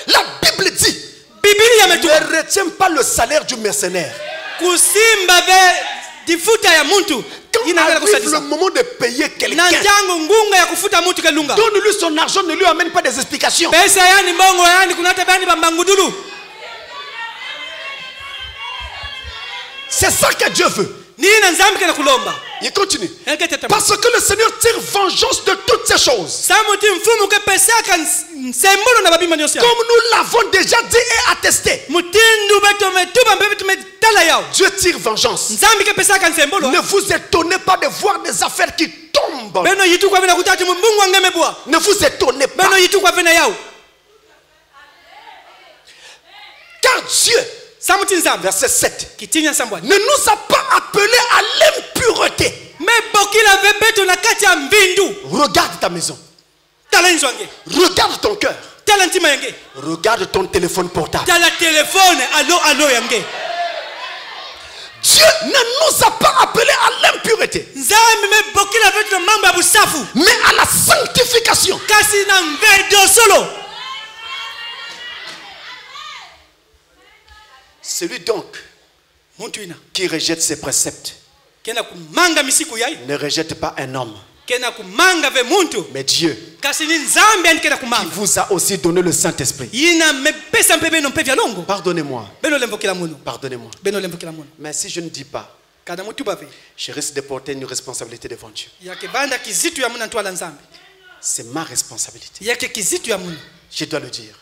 La Bible dit, ne retiens pas le salaire du mercenaire. Quand arrive le moment de payer quelqu'un, donne-lui son argent, ne lui amène pas des explications. C'est ça que Dieu veut. Il continue. Parce que le Seigneur tire vengeance de toutes ces choses. Comme nous l'avons déjà dit et attesté. Dieu tire vengeance. Ne vous étonnez pas de voir des affaires qui tombent. Ne vous étonnez pas. Car Dieu, verset 7, ne nous a pas appelés à l'impureté. Regarde ta maison. Regarde ton cœur. Regarde ton téléphone portable. Dieu ne nous a pas appelés à l'impureté, mais à la sanctification. Celui donc qui rejette ses préceptes ne rejette pas un homme, mais Dieu, qui vous a aussi donné le Saint-Esprit. Pardonnez-moi. Pardonnez-moi. Mais si je ne dis pas, je risque de porter une responsabilité devant Dieu. C'est ma responsabilité. Je dois le dire.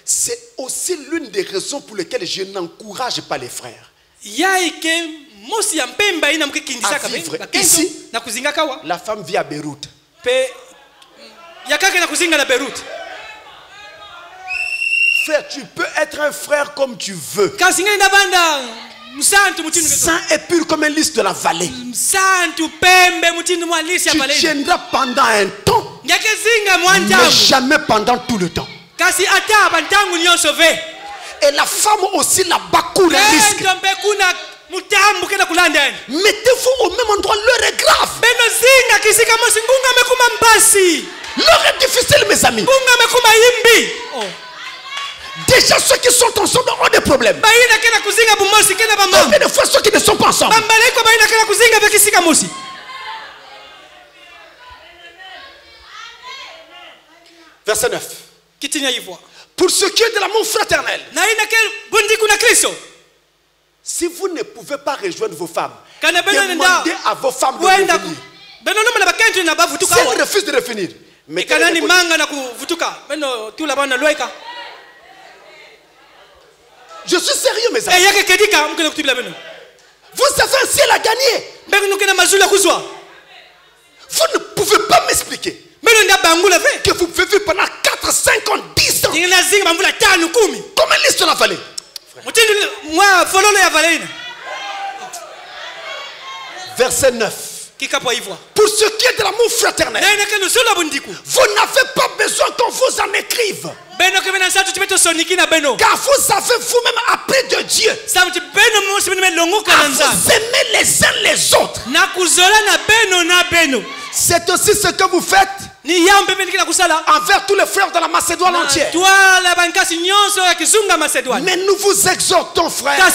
C'est aussi l'une des raisons pour lesquelles je n'encourage pas les frères à vivre ici. La femme vit à Beyrouth. Frère, tu peux être un frère comme tu veux, saint et pur comme un lys de la vallée. Tu tiendras pendant un temps, mais jamais pendant tout le temps. Et la femme aussi, la bakoue le risque. Mettez-vous au même endroit, l'heure est grave. L'heure est difficile, mes amis. Déjà ceux qui sont ensemble ont des problèmes. Combien de fois ceux qui ne sont pas ensemble? Verset 9. Pour ce qui est de l'amour fraternel, si vous ne pouvez pas rejoindre vos femmes, demandez à vos femmes de revenir. Si elles refusent de revenir, je suis sérieux, mes amis. Vous avez un ciel à gagner. Vous ne pouvez pas m'expliquer que vous pouvez vivre pendant 4, 5 ans, 10 ans comme un lys de la vallée. Verset 9. Pour ce qui est de l'amour fraternel, vous n'avez pas besoin qu'on vous en écrive. Car vous avez vous-même appris de Dieu à vous aimer les uns les autres. C'est aussi ce que vous faites envers tous les frères de la Macédoine entière. Mais nous vous exhortons, frères, à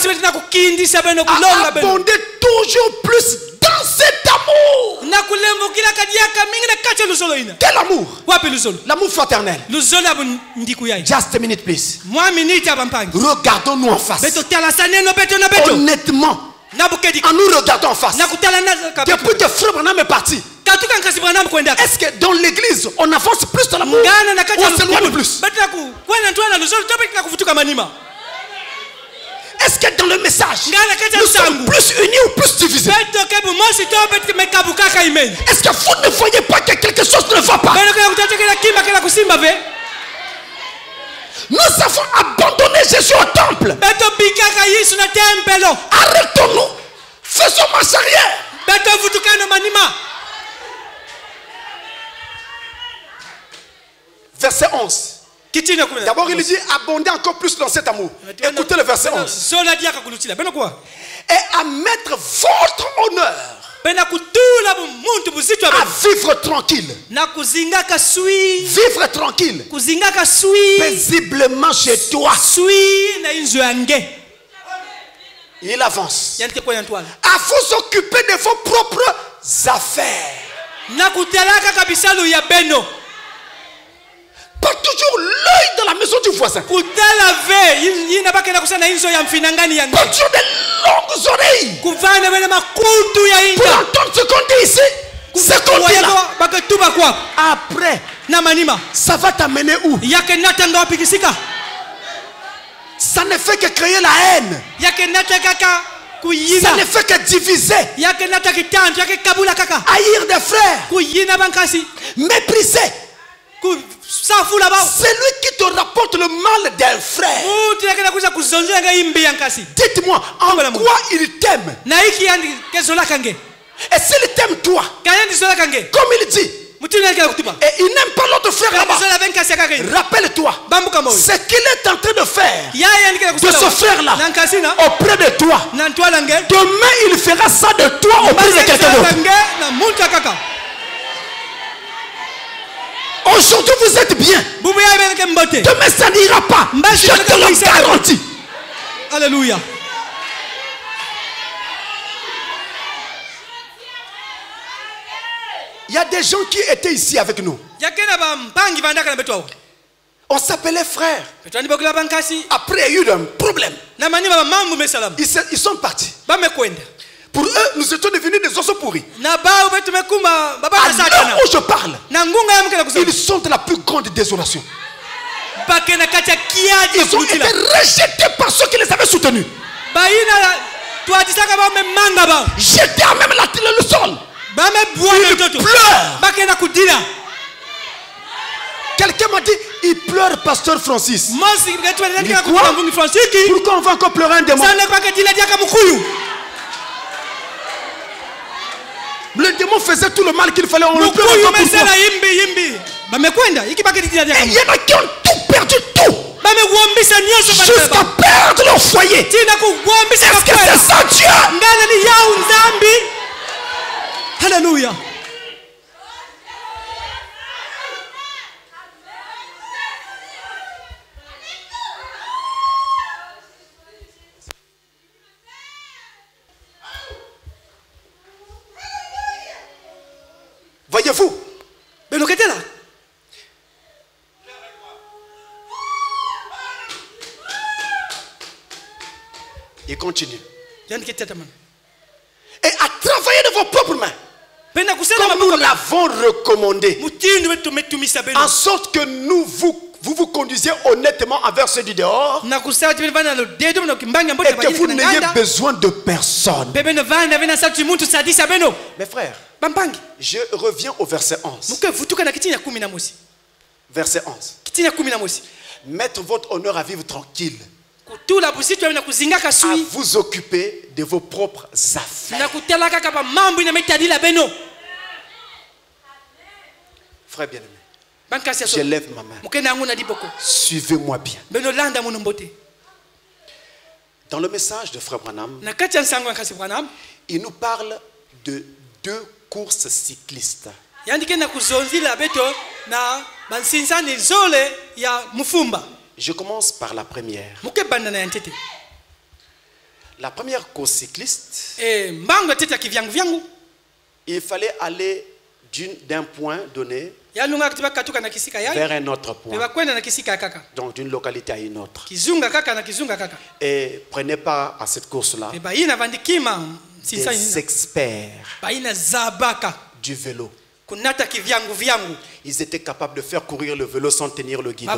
abonder toujours plus dans cet amour. Quel amour? L'amour fraternel. Just a minute, please. Regardons-nous en face. Honnêtement, en nous regardant en face. Depuis que Frère Branham est parti, est-ce que dans l'église on avance plus dans l'amour ou on s'éloigne plus? Est-ce que dans le message nous sommes plus unis ou plus divisés? Est-ce que vous ne voyez pas que quelque chose ne va pas? Nous avons abandonné Jésus au temple. Arrêtons-nous. Faisons marche arrière. Verset 11. D'abord il dit abonder encore plus dans cet amour. Écoutez le verset 11. Et à mettre votre honneur à vivre tranquille. Vivre tranquille. Paisiblement chez toi. Il avance. À vous occuper de vos propres affaires. Pas toujours l'œil dans la maison du voisin. Pas toujours de longues oreilles pour entendre ce qu'on dit ici, ce qu'on dit là. Après, ça va t'amener où? Ça ne fait que créer la haine. Ça ne fait que diviser. Haïr des frères. Mépriser. C'est lui qui te rapporte le mal d'un frère. Dites-moi, en quoi il t'aime? Et s'il t'aime toi, comme il dit, et il n'aime pas l'autre frère là-bas, rappelle-toi ce qu'il est en train de faire de ce frère-là auprès de toi. Demain il fera ça de toi auprès de quelqu'un d'autre. Aujourd'hui vous êtes bien. Demain ça n'ira pas. Je te le garantis. Alléluia. Il y a des gens qui étaient ici avec nous. On s'appelait frères. Après il y a eu un problème. Ils sont partis. Pour eux, nous étions devenus des oiseaux pourris. À l'heure où je parle, ils sont de la plus grande désolation. Ils ont été rejetés par ceux qui les avaient soutenus. Jetés à même le sol. Ils pleurent. Quelqu'un m'a dit, il pleure, pasteur Francis. Pourquoi on va encore pleurer un démon? Le démon faisait tout le mal qu'il fallait. On le pleure encore. Pourquoi? Et il y en a qui ont tout perdu, tout. Jusqu'à perdre leur foyer. Est-ce que c'est ça Dieu? Alléluia. Voyez-vous? Il continue. Et à travailler de vos propres mains. Comme nous l'avons recommandé. En sorte que vous vous conduisiez honnêtement envers ceux du dehors. Et que vous n'ayez besoin de personne. Mes frères, je reviens au verset 11. Verset 11. Mettre votre honneur à vivre tranquille. à vous occuper de vos propres affaires. Frère bien-aimé, j'élève ma main. Suivez-moi bien. Dans le message de Frère Branham, il nous parle de 2 courses cyclistes. Je commence par la première. La première course cycliste, il fallait aller d'un point donné vers un autre point, donc d'une localité à une autre. Et prenez part à cette course-là des experts du vélo. Ils étaient capables de faire courir le vélo sans tenir le guidon.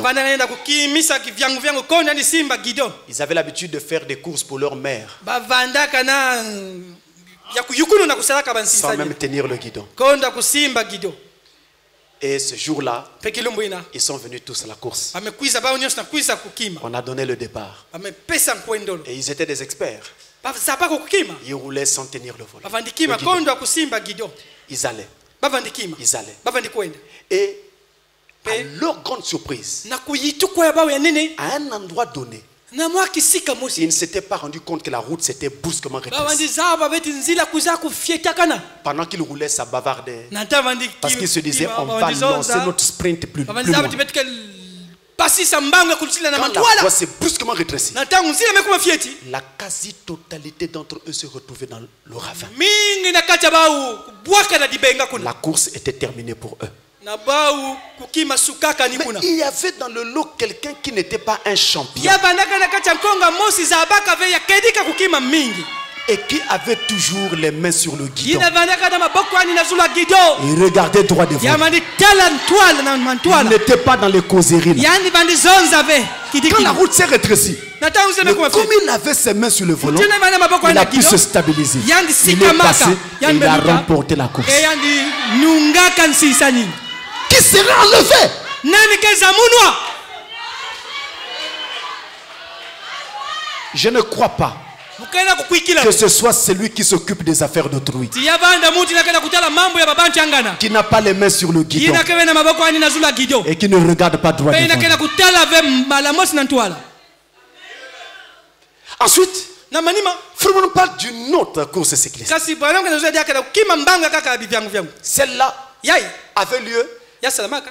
Ils avaient l'habitude de faire des courses pour leur mère sans même tenir le guidon. Et ce jour-là, ils sont venus tous à la course. On a donné le départ. Et ils étaient des experts. Ils roulaient sans tenir le volant. Ils allaient. Ils allaient. Et à leur grande surprise, à un endroit donné, ils ne s'étaient pas rendu compte que la route s'était brusquement rétrécie. Pendant qu'ils roulaient, ça bavardait. Parce qu'ils se disaient, on va lancer notre sprint plus loin. Quand la voie s'est brusquement rétrécie, la quasi-totalité d'entre eux se retrouvaient dans le ravin. La course était terminée pour eux. Mais il y avait dans le lot quelqu'un qui n'était pas un champion et qui avait toujours les mains sur le guidon. Il regardait droit devant. Il n'était pas dans les causeries. Quand la route s'est rétrécie, comme il avait ses mains sur le volant, il a pu se stabiliser. Il est passé et il a remporté la course. Qui sera enlevé? Je ne crois pas que ce soit celui qui s'occupe des affaires d'autrui, qui n'a pas les mains sur le guidon et qui ne regarde pas droit devant. Ensuite, Frère parle d'une autre course cycliste. Celle-là avait lieu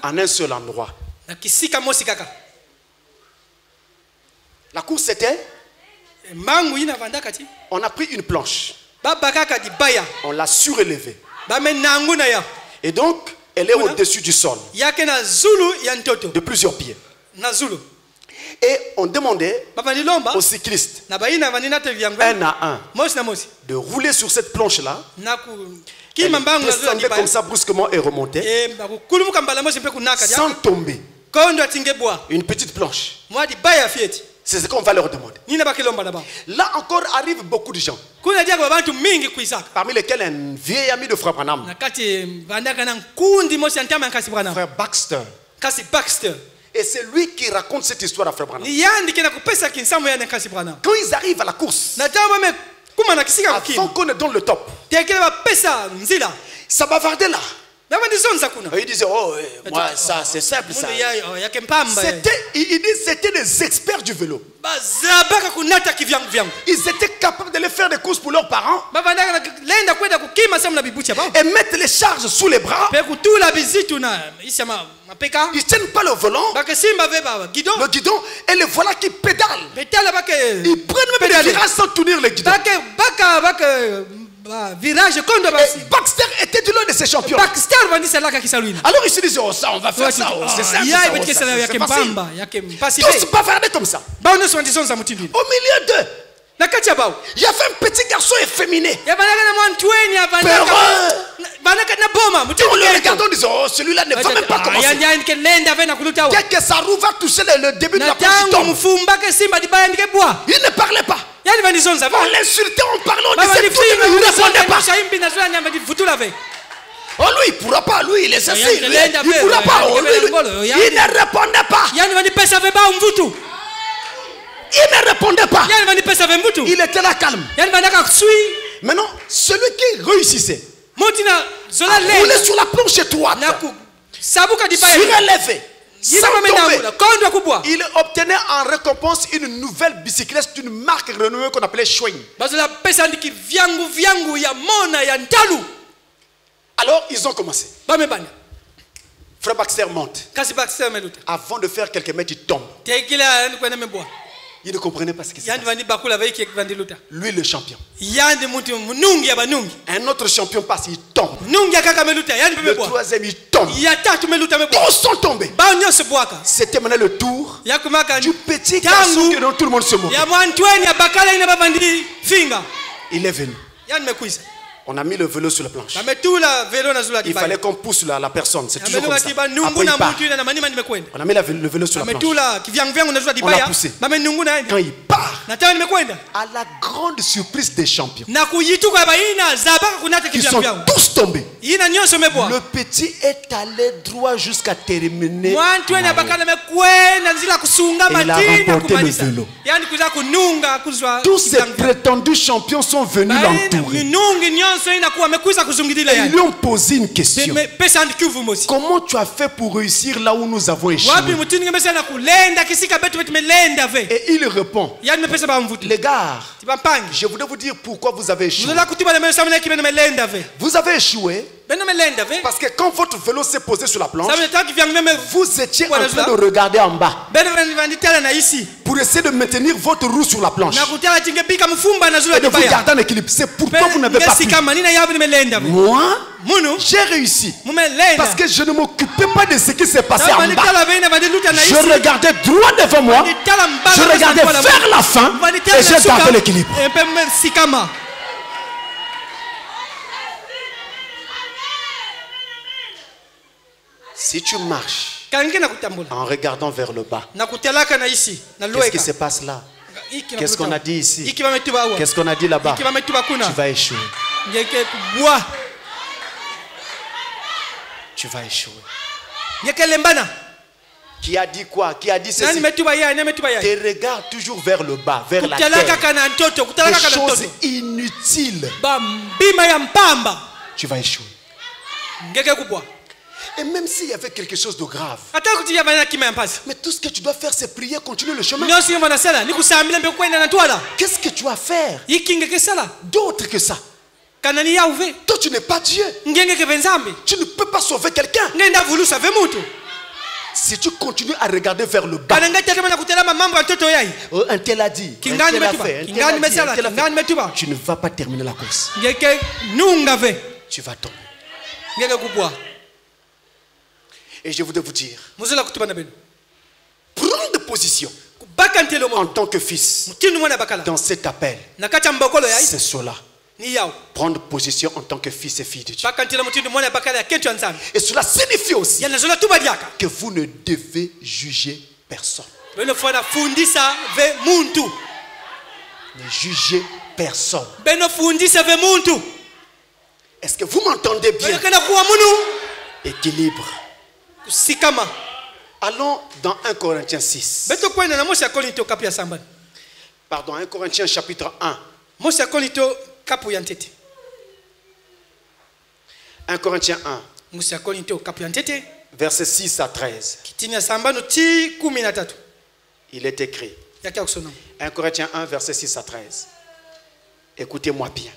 en un seul endroit. La course c'était, on a pris une planche, on l'a surélevée, et donc elle est au-dessus du sol de plusieurs pieds. Et on demandait aux cyclistes, un à un, de rouler sur cette planche-là. Elle descendait comme ça brusquement et remontait sans tomber. Une petite planche. C'est ce qu'on va leur demander. Là encore arrivent beaucoup de gens, parmi lesquels un vieil ami de Frère Branham, Frère Baxter. Et c'est lui qui raconte cette histoire à Frère Branham. Quand ils arrivent à la course, avant qu'on ne donne le top, ça bavardait là. Il disait, oh, moi, ça, c'est simple, ça. Il dit, c'était des experts du vélo. Ils étaient capables d'aller faire des courses pour leurs parents et mettre les charges sous les bras. Ils ne tiennent pas le volant, le guidon, et le voilà qui pédale. Ils prennent même des virages sans tenir le guidon. Et Baxter était de l'un de ses champions. Alors il se disait, oh ça on va faire ça, oh, c'est simple, c'est facile. Tous bavardaient comme ça. Au milieu d'eux, il y avait un petit garçon efféminé, peureux. On le regardait, on disait, oh celui-là ne va même pas commencer. Dès que sa roue va toucher le début de la planche, il tombe. Il ne parlait pas. On l'insultait, on parlait, on disait, il ne répondait pas. Oh lui il ne pourra pas, lui il est ceci, il ne pourra pas, il ne répondait pas. Il ne répondait pas. Il était là calme. Maintenant, celui qui réussissait roulait sur la planche étroite, surélevé, sans tomber. Il obtenait en récompense une nouvelle bicyclette d'une marque renommée qu'on appelait Schwing. Alors ils ont commencé. Frère Baxter monte. Avant de faire quelques mètres, il tombe. Il ne comprenait pas ce qui se passe. Lui, le champion. Un autre champion passe, il tombe. Le troisième, il tombe. Tous sont tombés. C'était maintenant le tour du petit garçon dont tout le monde se moque. Il est venu. On a mis le vélo sur la planche. Il fallait qu'on pousse la personne. C'est toujours comme ça. Après, il part. On a mis le vélo sur la planche. On l'a poussé. Quand il part, à la grande surprise des champions, ils sont tous tombés. Le petit est allé droit jusqu'à terminer. Et il a remporté le vélo. Tous ces prétendus champions sont venus l'entourer. Ils lui ont posé une question. Comment tu as fait pour réussir là où nous avons échoué? Et il répond, les gars, je voudrais vous dire pourquoi vous avez échoué. Vous avez échoué parce que quand votre vélo s'est posé sur la planche, vous étiez en train de regarder en bas pour essayer de maintenir votre roue sur la planche et de vous garder en équilibre. C'est pourquoi vous n'avez pas pu. Moi, j'ai réussi parce que je ne m'occupais pas de ce qui s'est passé en bas. Je regardais droit devant moi, je regardais vers la fin et j'ai gardé l'équilibre. Si tu marches en regardant vers le bas, qu'est-ce qui se passe là? Qu'est-ce qu'on a dit ici? Qu'est-ce qu'on a dit là-bas? Tu vas échouer. Tu vas échouer. Qui a dit quoi? Qui a dit ceci? Tes regards toujours vers le bas, vers la terre. Des choses inutiles. Tu vas échouer. Et même s'il y avait quelque chose de grave, mais tout ce que tu dois faire, c'est prier, continuer le chemin. Qu'est-ce que tu vas faire d'autre que ça? Toi, tu n'es pas Dieu. Tu ne peux pas sauver quelqu'un. Si tu continues à regarder vers le bas, un tel a dit, un tel a fait, tu ne vas pas terminer la course. Tu vas tomber. Et je voudrais vous dire, prendre position en tant que fils dans cet appel, c'est cela. Prendre position en tant que fils et fille de Dieu. Et cela signifie aussi que vous ne devez juger personne. Ne jugez personne. Est-ce que vous m'entendez bien? Équilibre. Allons dans 1 Corinthiens 6. Pardon, 1 Corinthiens chapitre 1. 1 Corinthiens 1. Versets 6 à 13. Il est écrit. 1 Corinthiens 1, verset 6 à 13. Écoutez-moi bien.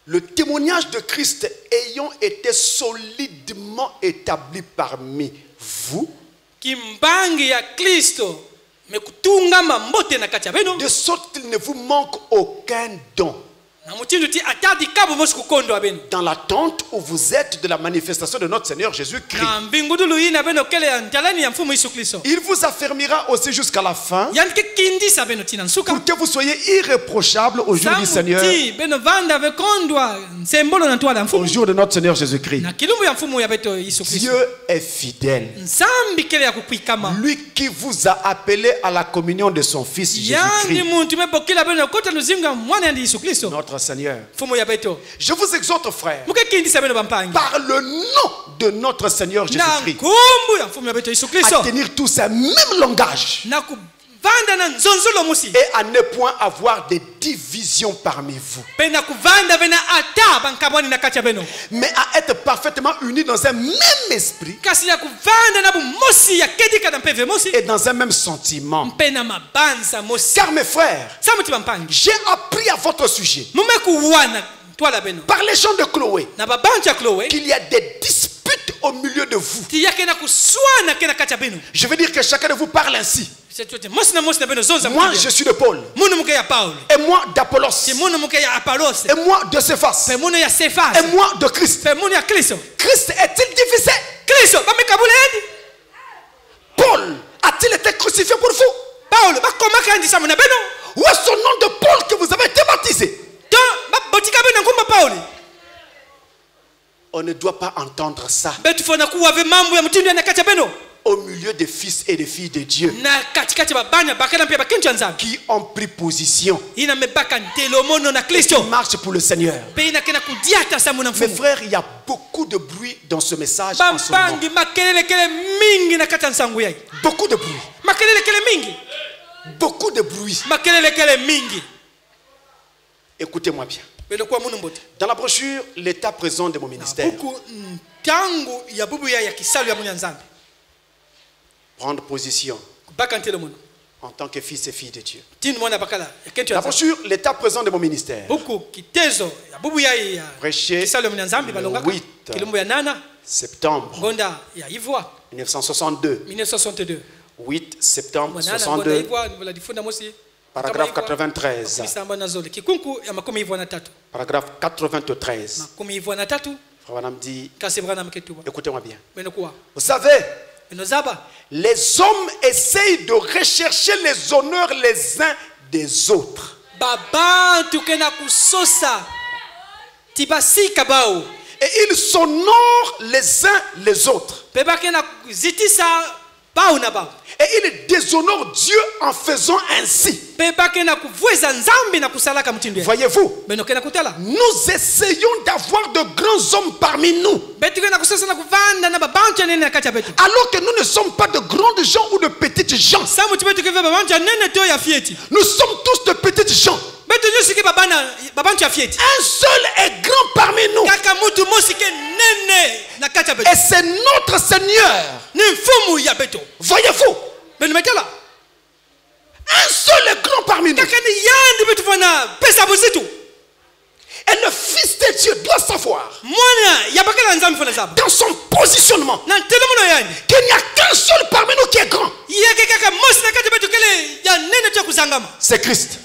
Le témoignage de Christ ayant été solidement établi parmi vous, de sorte qu'il ne vous manque aucun don, dans l'attente où vous êtes de la manifestation de notre Seigneur Jésus-Christ. Il vous affermira aussi jusqu'à la fin, pour que vous soyez irréprochables au jour du Seigneur, au jour de notre Seigneur Jésus-Christ. Dieu est fidèle, lui qui vous a appelé à la communion de son Fils Jésus-Christ, notre notre Seigneur. Je vous exhorte, frères, par le nom de notre Seigneur Jésus-Christ, à tenir tous un même langage et à ne point avoir des divisions parmi vous, mais à être parfaitement unis dans un même esprit et dans un même sentiment. Car mes frères, j'ai appris à votre sujet par les gens de Chloé qu'il y a des disputes au milieu de vous. Je veux dire que chacun de vous parle ainsi. Moi je suis de Paul, et moi d'Apollos, et moi de Céphas, et moi de Christ. Christ est-il divisé? Paul a-t-il été crucifié pour vous? Où est ce nom de Paul que vous avez été baptisé? On ne doit pas entendre ça au milieu des fils et des filles de Dieu qui ont pris position et qui marchent pour le Seigneur. Mes frères, il y a beaucoup de bruit dans ce message en ce moment. Beaucoup de bruit. Beaucoup de bruit. Écoutez-moi bien. Dans la brochure, l'état présent de mon ministère, prendre position en tant que fils et fille de Dieu. La brochure, l'état présent de mon ministère, prêché le 8 septembre 1962. 8 septembre 62, paragraphe 93. Paragraphe 93. Frère Branham dit, écoutez-moi bien. Vous savez, les hommes essayent de rechercher les honneurs les uns des autres. Et ils s'honorent les uns les autres. Et ils déshonorent Dieu en faisant ainsi. Voyez-vous, nous essayons d'avoir de grands hommes parmi nous, alors que nous ne sommes pas de grandes gens ou de petites gens. Nous sommes tous de petites gens. Un seul est grand parmi nous, et c'est notre Seigneur. Voyez-vous, un seul est grand parmi nous. Et le Fils de Dieu doit savoir, dans son positionnement, qu'il n'y a qu'un seul parmi nous qui est grand. C'est Christ.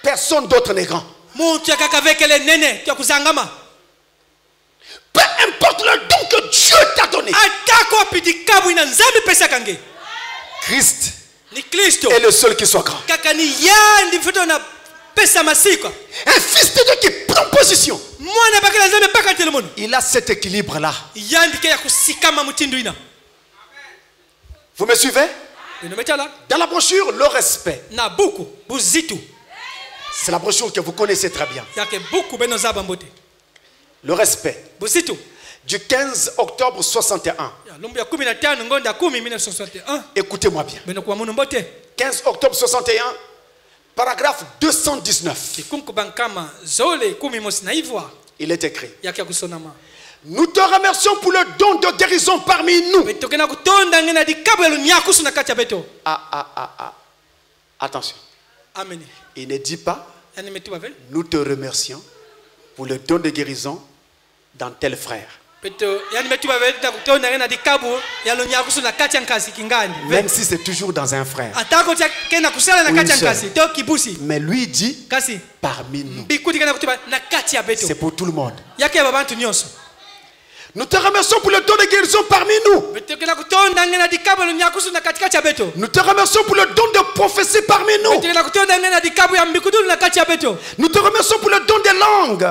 Personne d'autre n'est grand. Peu importe le don que Dieu t'a donné, Christ est le seul qui soit grand. Un fils de Dieu qui prend position, il a cet équilibre-là. Vous me suivez? Dans la brochure, le respect, c'est la brochure que vous connaissez très bien. Le respect du 15 octobre 61. Écoutez-moi bien. 15 octobre 61, paragraphe 219. Il est écrit: nous te remercions pour le don de guérison parmi nous. Attention. Il ne dit pas nous te remercions pour le don de guérison dans tel frère. Même si c'est toujours dans un frère. Mais lui dit parmi nous. C'est pour tout le monde. Nous te remercions pour le don de guérison parmi nous. Nous te remercions pour le don de prophétie parmi nous. Nous te remercions pour le don des langues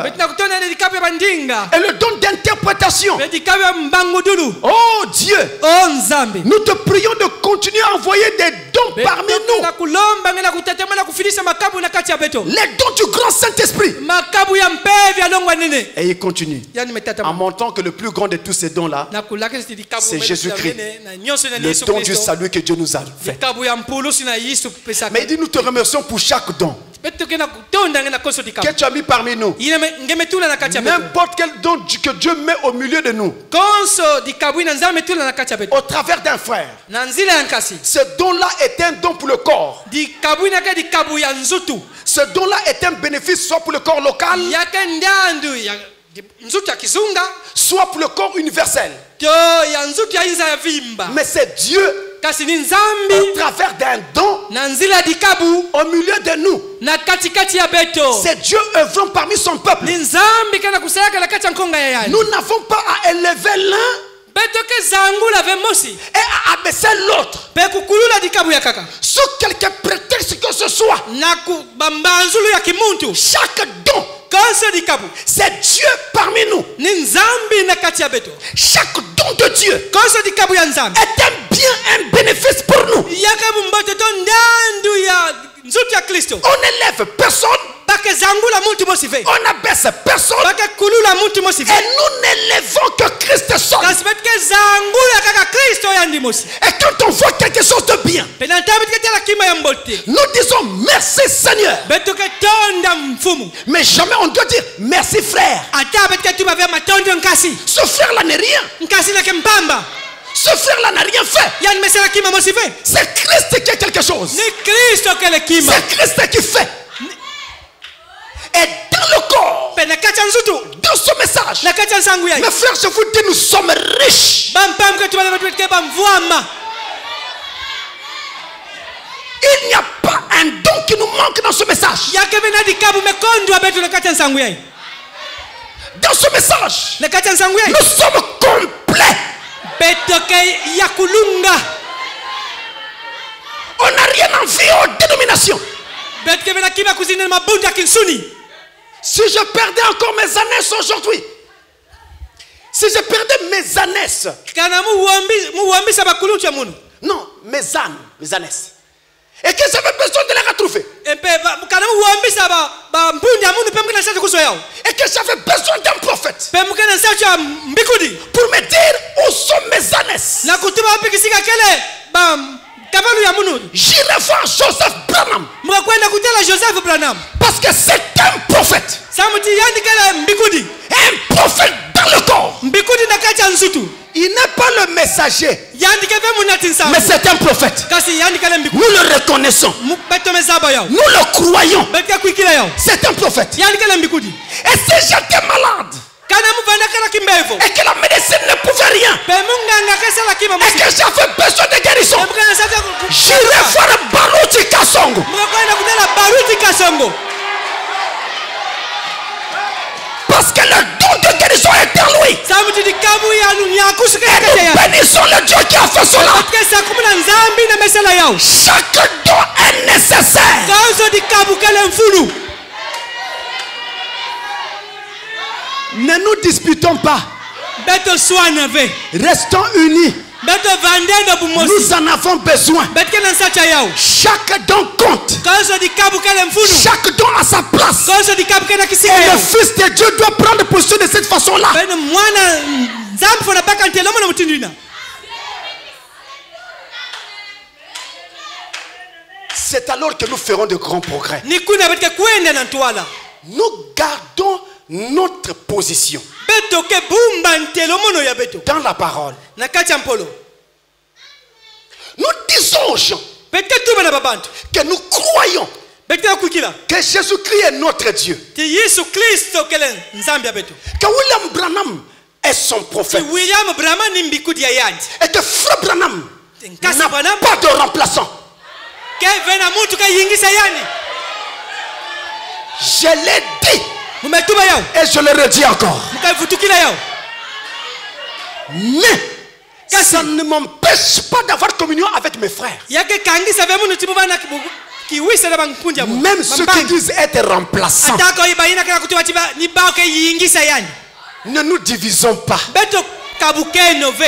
et le don d'interprétation. Oh Dieu, nous te prions de continuer à envoyer des dons parmi nous. Les dons du grand Saint-Esprit. Et il continue en montrant que le plus grand de tous ces dons-là, c'est Jésus-Christ, le don du salut que Dieu nous a fait. Mais il dit, nous te remercions pour chaque don que tu as mis parmi nous. N'importe quel don que Dieu met au milieu de nous, au travers d'un frère, ce don-là est un don pour le corps. Ce don-là est un bénéfice soit pour le corps local, soit pour le corps universel. Mais c'est Dieu au travers d'un don au milieu de nous. C'est Dieu œuvrant parmi son peuple. Nous n'avons pas à élever l'un et à abaisser l'autre sous quelque prétexte que ce soit. Chaque don, c'est Dieu parmi nous. Chaque don de Dieu est un bien, un bénéfice pour nous. On n'élève personne, on n'abaisse personne, et nous n'élevons que Christ seul. Et quand on voit quelque chose de bien, nous disons merci Seigneur. Mais jamais on doit dire merci frère. Ce frère là n'est rien. Ce frère-là n'a rien fait. C'est Christ qui a quelque chose. C'est Christ qui fait. Et dans le corps, dans ce message, mes frères, je vous dis, nous sommes riches. Il n'y a pas un don qui nous manque dans ce message. Dans ce message, nous sommes complets. On n'a rien envie aux dénominations. Si je perdais encore mes ânes aujourd'hui, si je perdais mes ânes, non, mes ânes, et que j'avais besoin de les retrouver, et que j'avais besoin d'un prophète pour me dire où sont mes ânes, j'irai voir Joseph Branham, parce que c'est un prophète, un prophète dans le corps. Il n'est pas le messager, mais c'est un prophète. Nous le reconnaissons, nous le croyons. C'est un prophète. Et si j'étais malade et que la médecine ne pouvait rien, et que j'avais besoin de guérison, j'irai voir Baruti Kasongo. Parce que le don de guérison est en lui. Et nous bénissons le Dieu qui a fait cela. Chaque don est nécessaire. Ne nous disputons pas. Restons unis. Nous en avons besoin. Chaque don compte. Chaque don a sa place. Et le Fils de Dieu doit prendre position de cette façon-là. C'est alors que nous ferons de grands progrès. Nous gardons notre position dans la parole. Nous disons aux gens que nous croyons que Jésus-Christ est notre Dieu, que William Branham est son prophète, et que Frère Branham n'a pas de remplaçant. Je l'ai dit et je le redis encore. Mais ça ne m'empêche pas d'avoir communion avec mes frères. Même ceux qui disent être remplaçants. Ne nous divisons pas.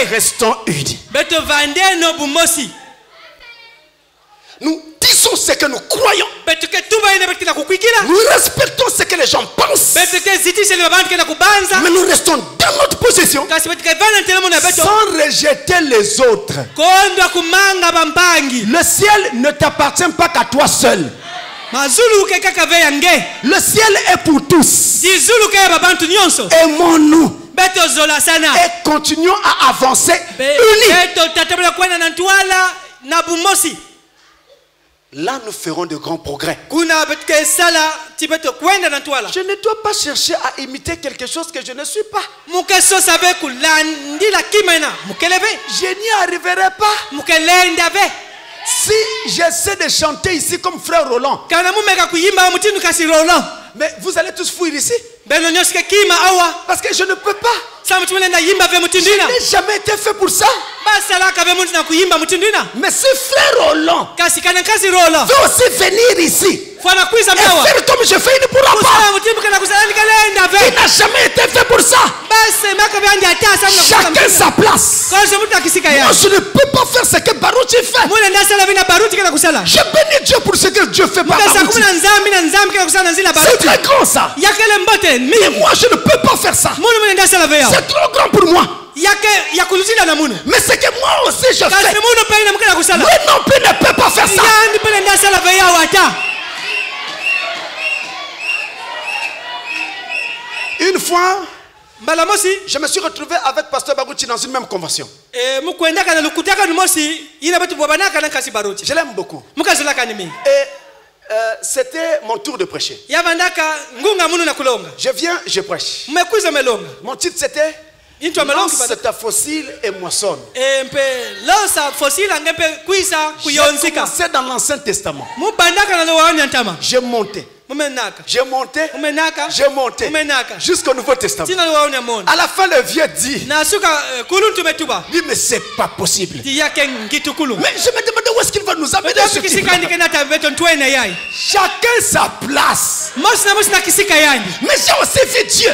Restons unis. Nous disons ce que nous croyons. Nous respectons ce que les gens pensent. Mais nous restons dans notre position sans rejeter les autres. Le ciel ne t'appartient pas qu'à toi seul. Le ciel est pour tous. Aimons-nous et continuons à avancer unis. Là, nous ferons de grands progrès. Je ne dois pas chercher à imiter quelque chose que je ne suis pas. Je n'y arriverai pas. Si j'essaie de chanter ici comme frère Roland, mais vous allez tous fuir ici. Parce que je ne peux pas. Je n'ai jamais été fait pour ça. Mais si frère Roland veut aussi venir ici et faire comme je fais, il ne pourra pas. Il n'a jamais été fait pour ça. Chacun sa place. Moi, je ne peux pas faire ce que Barouti fait. Je bénis Dieu pour ce que Dieu fait par Barouti. C'est très grand ça. Mais moi, je ne peux pas faire ça. C'est trop grand pour moi. Mais c'est que moi aussi je fais. Lui non plus ne peut pas faire ça. Une fois, je me suis retrouvé avec Pasteur Barouti dans une même convention. Je l'aime beaucoup. Et c'était mon tour de prêcher. Je viens, je prêche. Mon titre c'était lance ta fossile et moissonne. J'ai commencé dans l'Ancien Testament. J'ai monté. J'ai monté jusqu'au Nouveau Testament. À la fin, le vieux dit mais c'est pas possible. Mais je me demandais où est-ce qu'il va nous amener. Chacun sa place. Mais j'ai aussi vu Dieu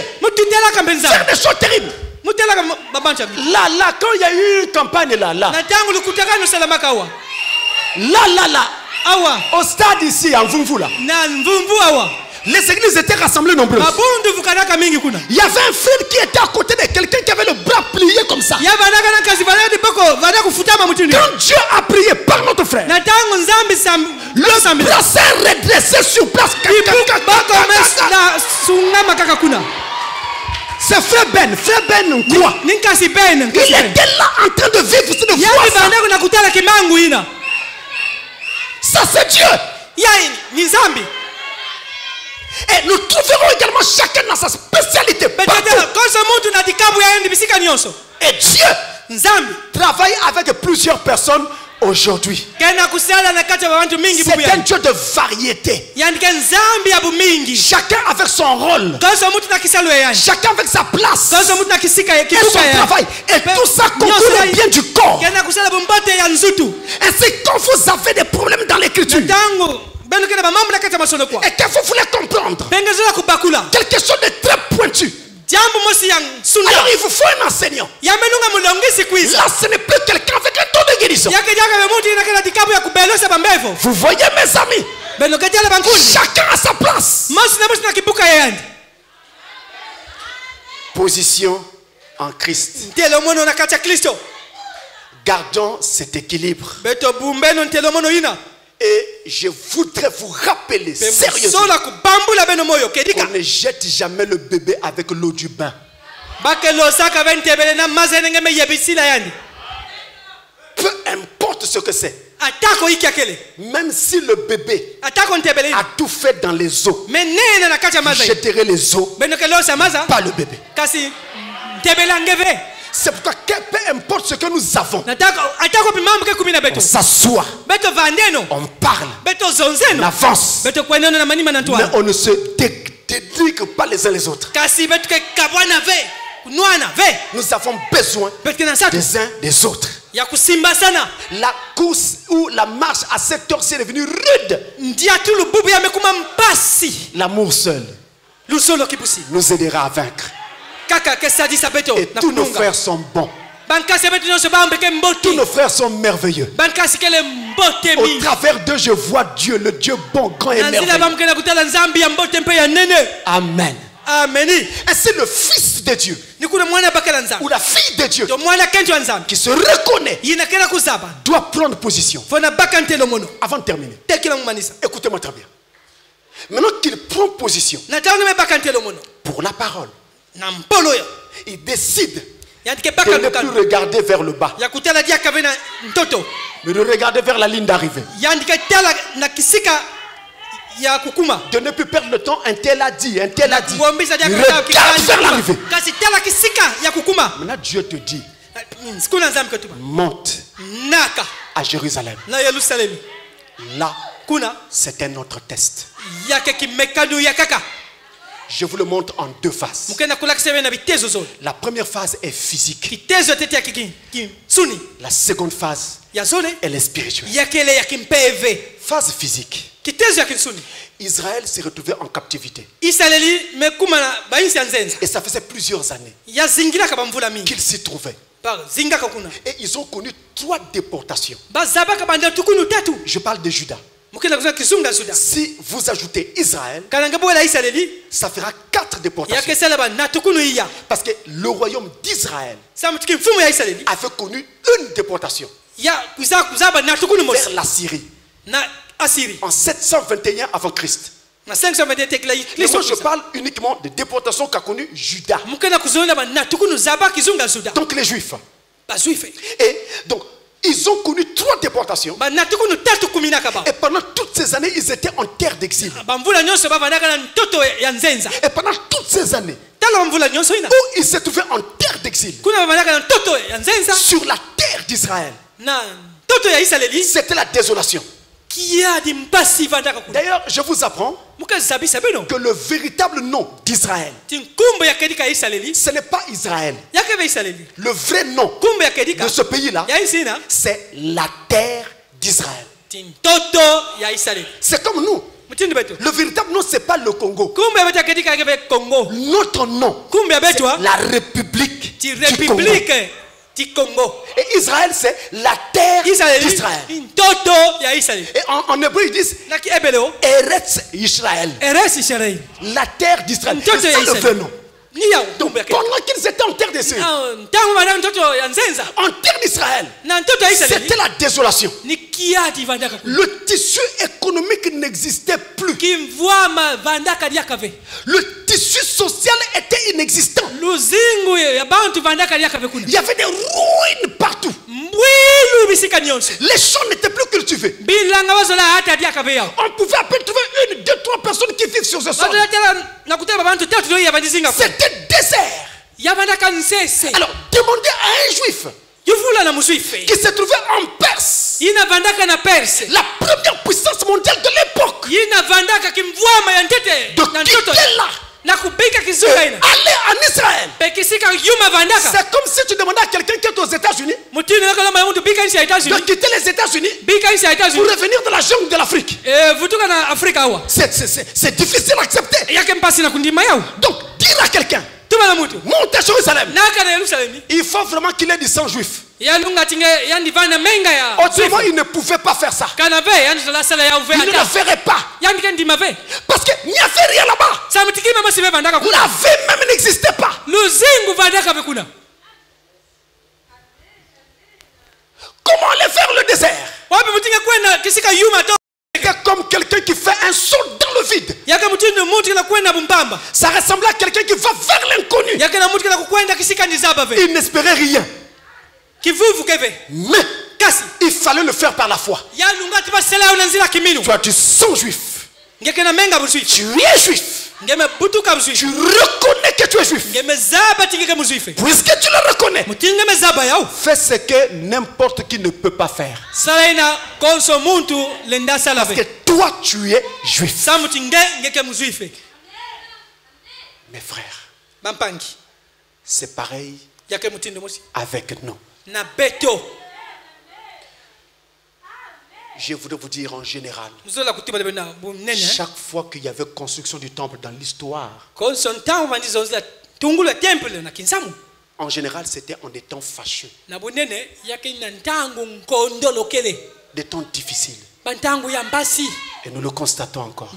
faire des choses terribles. Là, quand il y a eu une campagne là, au stade ici, en Vumvu là, les églises étaient rassemblées nombreuses. Il y avait un frère qui était à côté de quelqu'un qui avait le bras plié comme ça. Quand Dieu a prié par notre frère, le bras s'est redressé sur place. C'est frère Ben quoi? Il était là en train de vivre cette foi. Ça c'est Dieu. Et nous trouverons également chacun dans sa spécialité. Et Dieu travaille avec plusieurs personnes aujourd'hui. C'est un Dieu de variété. Chacun avec son rôle. Chacun avec sa place. Et son travail. Et tout ça concourt au bien du corps. Ainsi, quand vous avez des problèmes dans l'écriture, et que vous voulez comprendre quelque chose de très pointu, alors il vous faut un enseignant. Là, ce n'est plus quelqu'un avec un don de guérison. Vous voyez mes amis, chacun a sa place. Position en Christ. Gardons cet équilibre. Et je voudrais vous rappeler sérieusement qu'on ne jette jamais le bébé avec l'eau du bain. Peu importe ce que c'est. Même si le bébé a tout fait dans les eaux, vous jetterez les eaux, pas le bébé. C'est pourquoi peu importe ce que nous avons, on s'assoit, on parle, on avance, mais on ne se dénigre pas les uns les autres. Nous avons besoin des uns des autres. La course ou la marche à cette heure, c'est devenu rude. L'amour seul nous aidera à vaincre. Et tous nos frères sont bons. Tous nos frères sont merveilleux. Au travers d'eux, je vois Dieu, le Dieu bon, grand et merveilleux. Amen. Et c'est le Fils de Dieu ou la fille de Dieu qui se reconnaît doit prendre position. Avant de terminer, écoutez-moi très bien. Maintenant qu'il prend position pour la parole, il décide de ne plus regarder vers le bas, mais de regarder vers la ligne d'arrivée. De ne plus perdre le temps, un tel a dit, un tel a dit. Regarde vers l'arrivée. Maintenant Dieu te dit, monte à Jérusalem. Là, c'est un autre test. Je vous le montre en deux phases. La première phase est physique. La seconde phase, elle est spirituelle. Phase physique. Israël s'est retrouvé en captivité. Et ça faisait plusieurs années qu'ils s'y trouvaient. Et ils ont connu 3 déportations. Je parle de Juda. Si vous ajoutez Israël, ça fera 4 déportations. Parce que le royaume d'Israël avait connu une déportation vers la Syrie en 721 avant Christ. Mais moi je parle uniquement de déportation qu'a connu Juda. Donc les Juifs. Et donc ils ont connu 3 déportations. Et pendant toutes ces années, ils étaient en terre d'exil. Et pendant toutes ces années, où ils se trouvaient en terre d'exil, sur la terre d'Israël, c'était la désolation. D'ailleurs, je vous apprends que le véritable nom d'Israël, ce n'est pas Israël. Le vrai nom de ce pays-là, c'est la terre d'Israël. C'est comme nous. Le véritable nom, ce n'est pas le Congo. Notre nom, c'est la République du Congo. Et Israël, c'est la terre d'Israël. Et en hébreu, ils disent Eretz Israël. La terre d'Israël. C'est ça le vrai nom. Donc, pendant qu'ils étaient en terre d'Israël, c'était la désolation. Le tissu économique n'existait plus. Le tissu social était inexistant. Il y avait des ruines partout. Les champs n'étaient plus cultivés. On pouvait à peine trouver 1, 2, 3 personnes qui vivent sur ce sol. C'était désert. Alors demandez à un juif qui se trouvait en Perse, la première puissance mondiale de l'époque, de quitter là, aller en Israël. C'est comme si tu demandais à quelqu'un qui est aux États-Unis de quitter les États-Unis pour revenir dans la jungle de l'Afrique. C'est difficile à accepter. Donc dire à quelqu'un monte à Jérusalem, il faut vraiment qu'il ait du sang juif. Autrement, il ne pouvait pas faire ça. Il ne le ferait pas. Parce qu'il n'y avait rien là-bas. La vie même n'existait pas. Comment aller faire le désert? C'est comme quelqu'un qui fait un saut dans le vide. Ça ressemble à quelqu'un qui va vers l'inconnu. Il n'espérait rien. Mais il fallait le faire par la foi. Toi, tu sens juif. Tu es juif. Tu reconnais que tu es juif. Puisque tu le reconnais, fais ce que n'importe qui ne peut pas faire. Parce que toi, tu es juif. Mes frères, C'est pareil avec nous. Je voudrais vous dire en général, chaque fois qu'il y avait construction du temple dans l'histoire, en général c'était en des temps fâcheux, des temps difficiles. Et nous le constatons encore.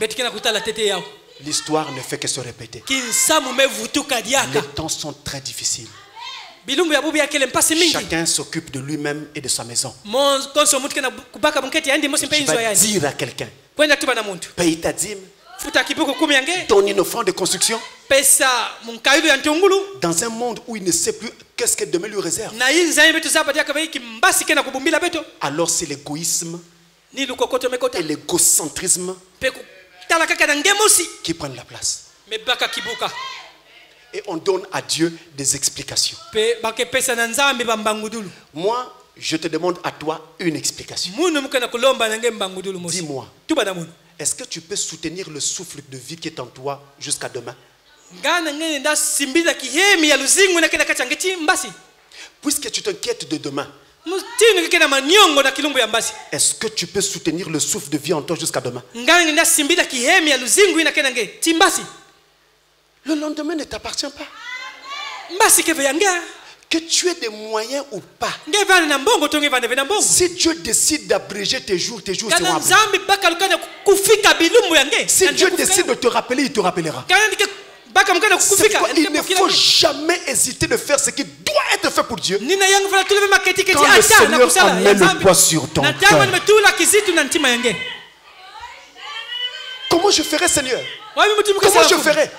L'histoire ne fait que se répéter. Les temps sont très difficiles. Chacun s'occupe de lui-même et de sa maison. Tu vas dire à quelqu'un, paye ta dîme, donne une offrande de construction. Dans un monde où il ne sait plus qu'est-ce que demain lui réserve, alors c'est l'égoïsme et l'égocentrisme qui prennent la place. Et on donne à Dieu des explications. Moi, je te demande à toi une explication. Dis-moi, est-ce que tu peux soutenir le souffle de vie qui est en toi jusqu'à demain? Puisque tu t'inquiètes de demain, est-ce que tu peux soutenir le souffle de vie en toi jusqu'à demain? Le lendemain ne t'appartient pas. Que tu aies des moyens ou pas, si Dieu décide d'abréger tes jours seront abrégés. Si Dieu décide de te rappeler, il te rappellera. Il ne faut jamais hésiter de faire ce qui doit être fait pour Dieu. Quand le Seigneur en met le poids sur ton cœur. Comment je ferai, Seigneur? Comment je ferai?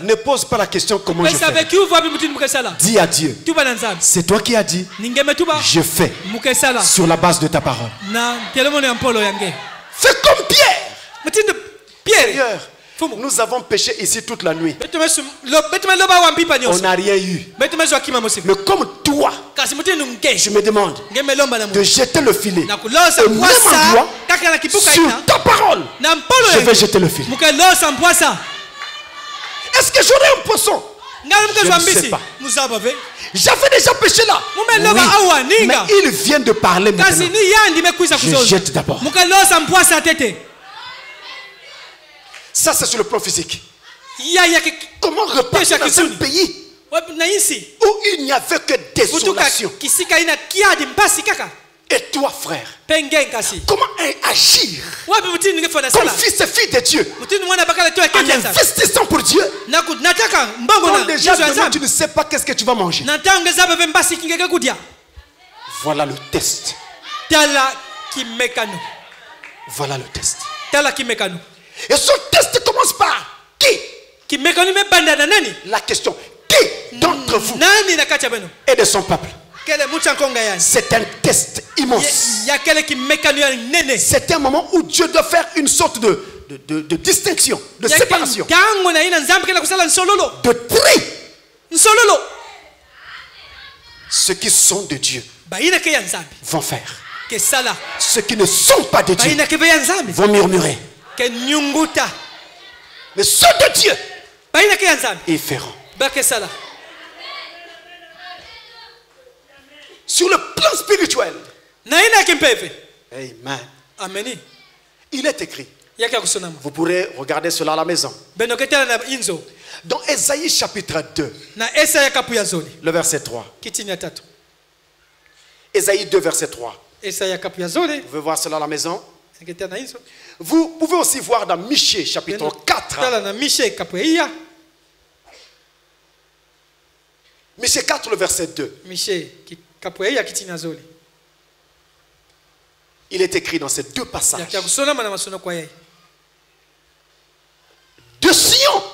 Ne pose pas la question comment je ferai. Dis à Dieu, c'est toi qui as dit, je fais sur la base de ta parole. Fais comme Pierre. Seigneur, nous avons péché ici toute la nuit. On n'a rien eu. Mais comme toi, je me demande de jeter le filet. Et même endroit, sur ta parole, je vais jeter le filet. Est-ce que j'aurai un poisson? Je ne sais pas. J'avais déjà péché là. Oui, mais il vient de parler maintenant. Je jette d'abord. Ça, c'est sur le plan physique. Comment repartir dans un pays où il n'y avait que désolation? Et toi, frère, comment agir comme fils et fille de Dieu en investissant pour Dieu? Quand déjà demain, tu ne sais pas qu'est-ce que tu vas manger. Voilà le test. Voilà le test. Et ce test commence par qui? La question, qui d'entre vous est de son peuple? C'est un test immense. C'est un moment où Dieu doit faire une sorte de distinction, de séparation, de tri. Ceux qui sont de Dieu vont faire. Ceux qui ne sont pas de Dieu vont murmurer. Mais ceux de Dieu, ils feront. Sur le plan spirituel, Amen. Il est écrit. Vous pourrez regarder cela à la maison. Dans Ésaïe chapitre 2, le verset 3. Ésaïe 2, verset 3. Vous pouvez voir cela à la maison. Vous pouvez aussi voir dans Michée chapitre 4. Michée 4, le verset 2. Il est écrit dans ces deux passages. De Sion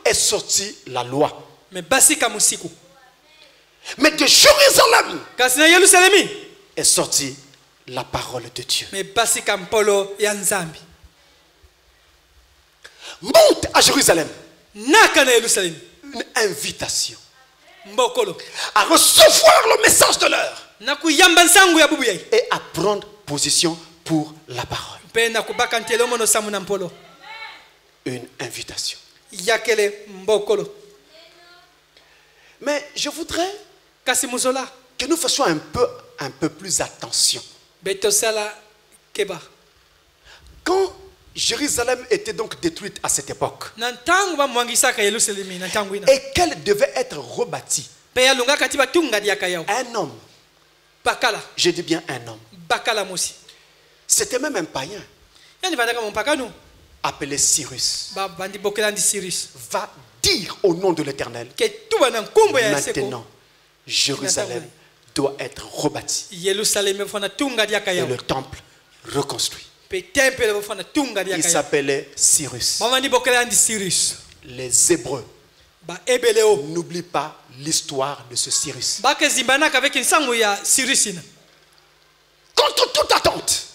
est sortie la loi. Mais de Jérusalem est sortie la parole de Dieu. Monte à Jérusalem. Une invitation à recevoir le message de l'heure et à prendre position pour la parole. Une invitation. Mais je voudrais que nous fassions un peu plus attention. Quand Jérusalem était donc détruite à cette époque, et qu'elle devait être rebâtie, un homme, je dis bien un homme, c'était même un païen appelé Cyrus, va dire au nom de l'Éternel, maintenant Jérusalem doit être rebâti et le temple reconstruit. Il s'appelait Cyrus. Les Hébreux n'oublient pas l'histoire de ce Cyrus. Contre toute attente,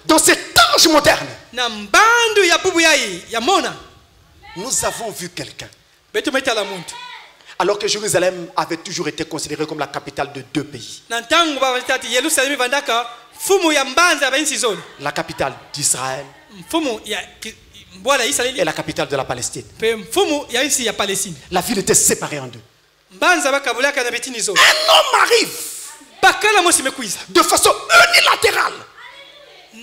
dans cet âge moderne, nous avons vu quelqu'un. Alors que Jérusalem avait toujours été considérée comme la capitale de deux pays. La capitale d'Israël et la capitale de la Palestine. La ville était séparée en deux. Un homme arrive de façon unilatérale. Il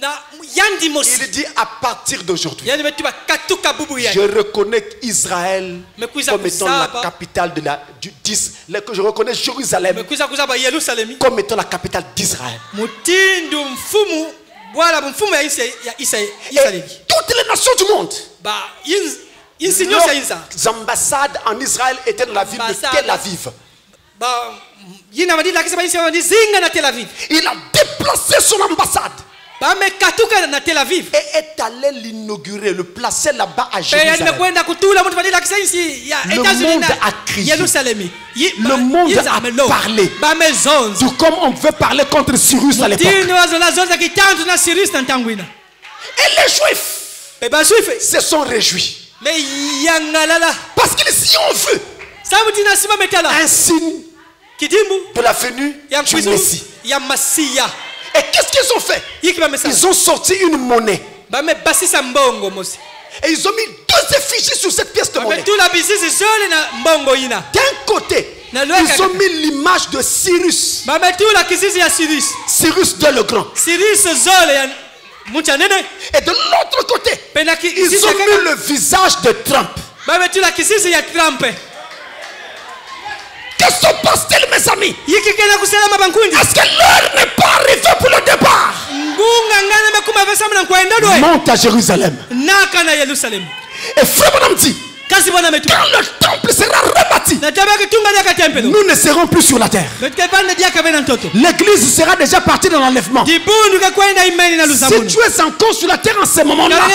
dit à partir d'aujourd'hui, je reconnais Israël comme étant la capitale je reconnais Jérusalem comme étant la capitale d'Israël. Et toutes les nations du monde, les ambassades en Israël étaient dans la ville de Tel Aviv. Il a déplacé son ambassade et est allé l'inaugurer, le placer là-bas à Jérusalem. Le monde a crié, le monde a parlé, tout comme on veut parler contre Cyrus à l'époque. Et les Juifs se sont réjouis parce qu'ils y ont vu un signe de la venue du Messie. Et qu'est-ce qu'ils ont fait? Ils ont sorti une monnaie. Et ils ont mis deux effigies sur cette pièce de monnaie. D'un côté, ils ont mis l'image de Cyrus. Cyrus II le Grand. Et de l'autre côté, ils ont mis le visage de Trump. Que se passe-t-il, mes amis? Est-ce que l'heure n'est pas arrivée pour le départ? Monte à Jérusalem. Et frère Branham dit, quand le temple sera rebâti, nous ne serons plus sur la terre. L'église sera déjà partie dans l'enlèvement. Si tu es encore sur la terre en ce moment-là,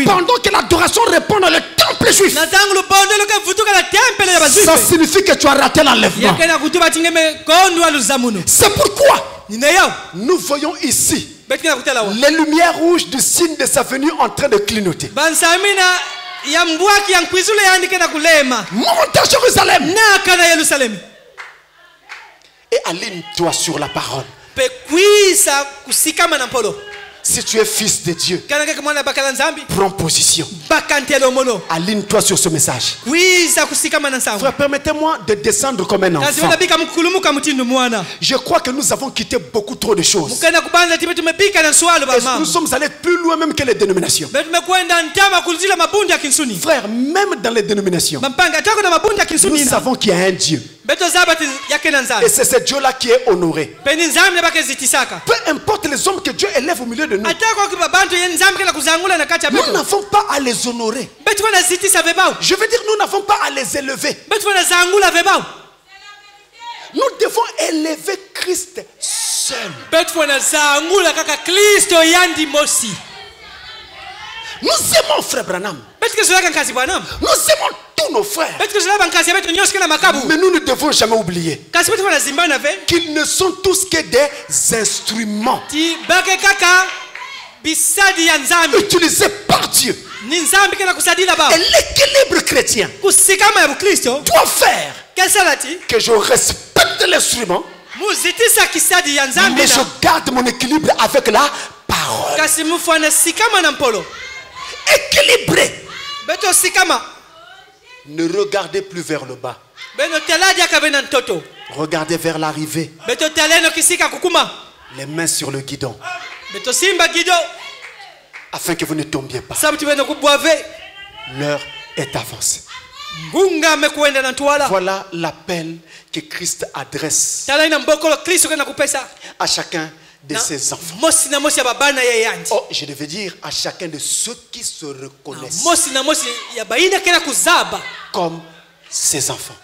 pendant que l'adoration répond dans le temple juif, ça signifie que tu as raté l'enlèvement. C'est pourquoi nous voyons ici les lumières rouges du signe de sa venue en train de clignoter. Monte à Jérusalem et aligne-toi sur la parole. Si tu es fils de Dieu, prends position. Aligne-toi sur ce message. Frère, permettez-moi de descendre comme un enfant. Je crois que nous avons quitté beaucoup trop de choses. Et nous sommes allés plus loin même que les dénominations. Frère, même dans les dénominations, nous savons qu'il y a un Dieu. Et c'est ce Dieu-là qui est honoré. Peu importe les hommes que Dieu élève au milieu de nous, nous n'avons pas à les honorer. Je veux dire, nous n'avons pas à les élever. Nous devons élever Christ seul. Nous aimons frère Branham. Nous aimons tous nos frères. Mais nous ne devons jamais oublier qu'ils ne sont tous que des instruments utilisés par Dieu. Et l'équilibre chrétien doit faire que je respecte l'instrument, mais je garde mon équilibre avec la parole. Équilibré. Ne regardez plus vers le bas. Regardez vers l'arrivée. Les mains sur le guidon. Afin que vous ne tombiez pas. L'heure est avancée. Voilà l'appel que Christ adresse à chacun de ses enfants. Oh, je devais dire à chacun de ceux qui se reconnaissent comme ses enfants.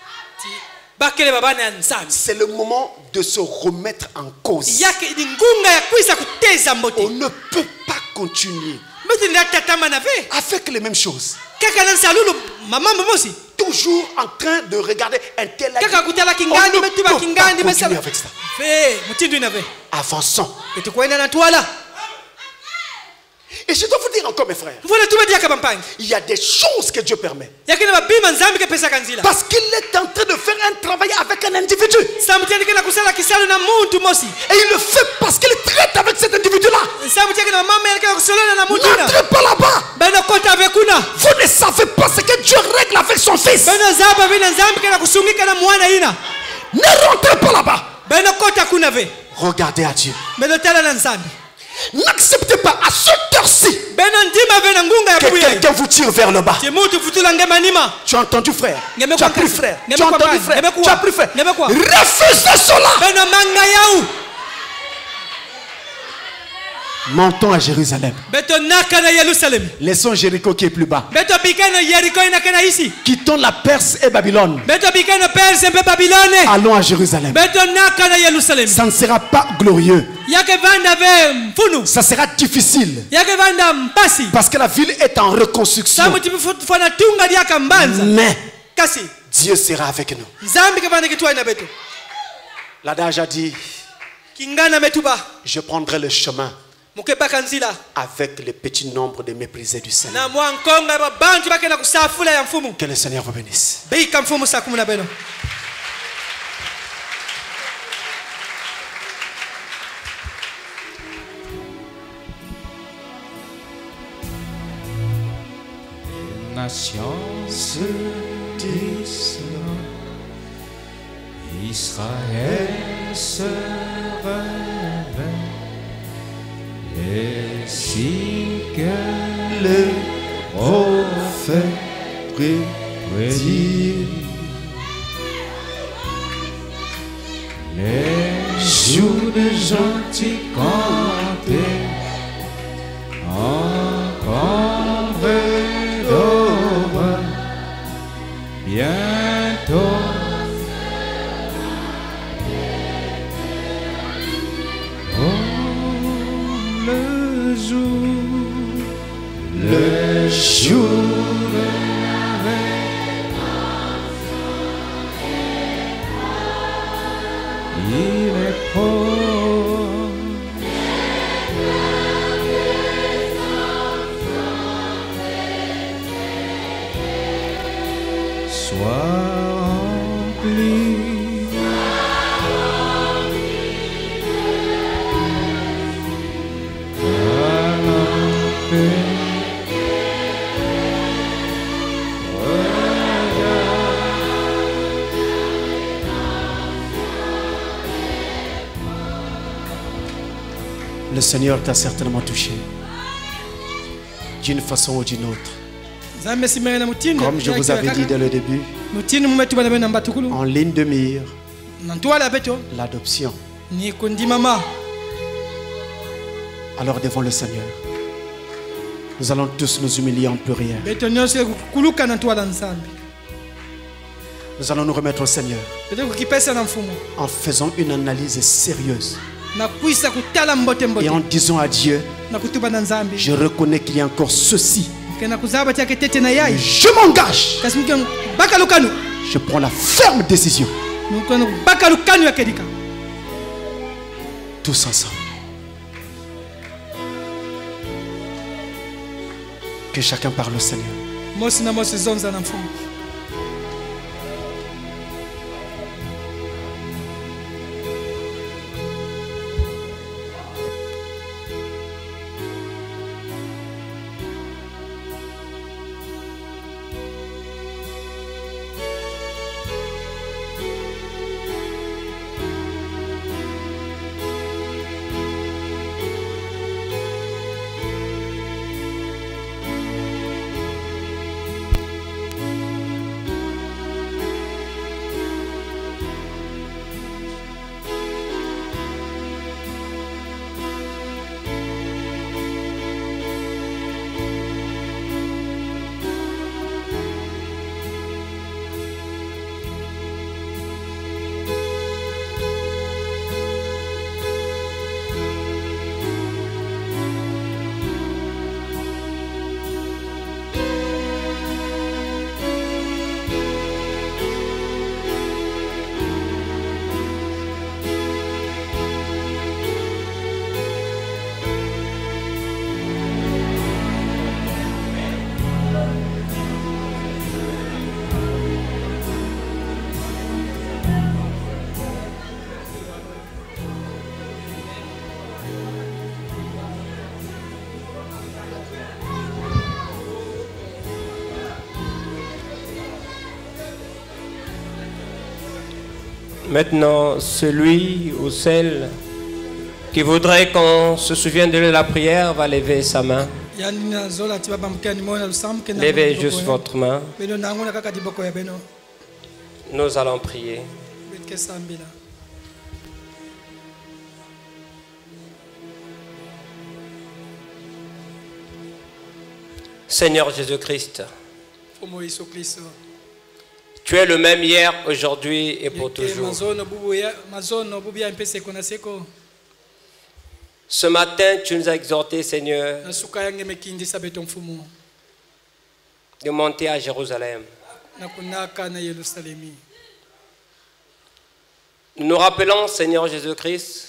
C'est le moment de se remettre en cause. On ne peut pas continuer avec les mêmes choses. Toujours en train de regarder un tel. On ne peut pas continuer avec ça. Avançons. Et je dois vous dire encore, mes frères, il y a des choses que Dieu permet. Parce qu'il est en train de faire un travail avec un individu. Et il le fait parce qu'il traite avec cet individu-là. N'entrez pas là-bas. Vous ne savez pas ce que Dieu règle avec son fils. Ne rentrez pas là-bas. Regardez à Dieu. N'acceptez pas à cette heure-ci que quelqu'un vous tire vers le bas. Tu as entendu, frère? Tu as pris, frère? Tu as entendu, frère? Tu as pris, frère? Refusez cela. Montons à Jérusalem. Laissons Jéricho qui est plus bas. Quittons la Perse et Babylone. Allons à Jérusalem. Ça ne sera pas glorieux. Ça sera difficile. Parce que la ville est en reconstruction. Mais Dieu sera avec nous. L'adage a dit: je prendrai le chemin avec le petit nombre de méprisés du Seigneur. Que le Seigneur vous bénisse. Nations se disloquent, Israël se réveille, et signes que le prophète prédit. Les jours de gentils comptés, encore d'horreur, bientôt. Le jour de la rédemption est proche. Il est proche. Sois rempli. Le Seigneur t'a certainement touché d'une façon ou d'une autre. Comme je vous avais dit dès le début, en ligne de mire, l'adoption. Alors devant le Seigneur, nous allons tous nous humilier en pluriel. Nous allons nous remettre au Seigneur en faisant une analyse sérieuse. Et en disant à Dieu, je reconnais qu'il y a encore ceci. Je m'engage. Je prends la ferme décision. Tous ensemble. Que chacun parle au Seigneur. Maintenant, celui ou celle qui voudrait qu'on se souvienne de la prière va lever sa main. Levez juste votre main. Nous allons prier. Seigneur Jésus-Christ, tu es le même hier, aujourd'hui et pour toujours. Ce matin, tu nous as exhortés, Seigneur, de monter à Jérusalem. Nous nous rappelons, Seigneur Jésus-Christ,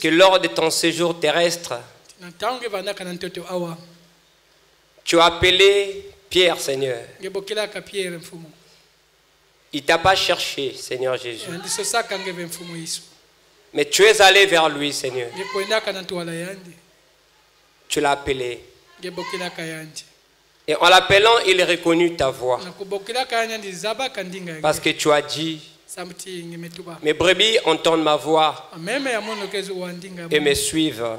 que lors de ton séjour terrestre, tu as appelé Pierre, Seigneur. Il ne t'a pas cherché, Seigneur Jésus. Mais tu es allé vers lui, Seigneur. Tu l'as appelé. Et en l'appelant, il a reconnu ta voix. Parce que tu as dit, mes brebis entendent ma voix et me suivent.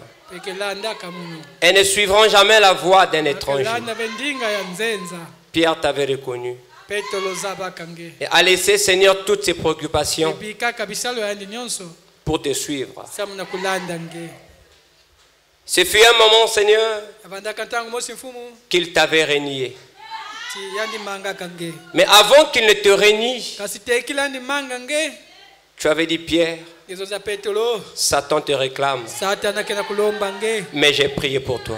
Elles ne suivront jamais la voix d'un étranger. Pierre t'avait reconnu et a laissé, Seigneur, toutes ses préoccupations pour te suivre. Ce fut un moment, Seigneur, qu'il t'avait renié. Mais avant qu'il ne te renie, tu avais dit, Pierre, Satan te réclame, mais j'ai prié pour toi.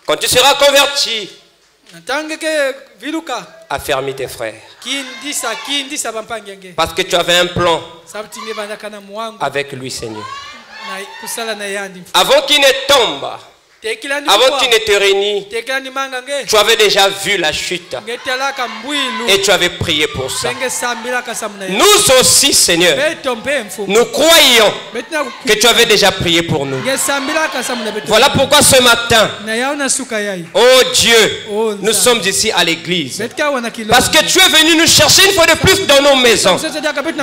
Quand tu seras converti, affermis tes frères. Parce que tu avais un plan avec lui, Seigneur. Avant qu'il ne tombe, avant qu'il ne te renie, tu avais déjà vu la chute et tu avais prié pour ça. Nous aussi, Seigneur, nous croyons que tu avais déjà prié pour nous. Voilà pourquoi ce matin, oh Dieu, nous sommes ici à l'église parce que tu es venu nous chercher une fois de plus dans nos maisons.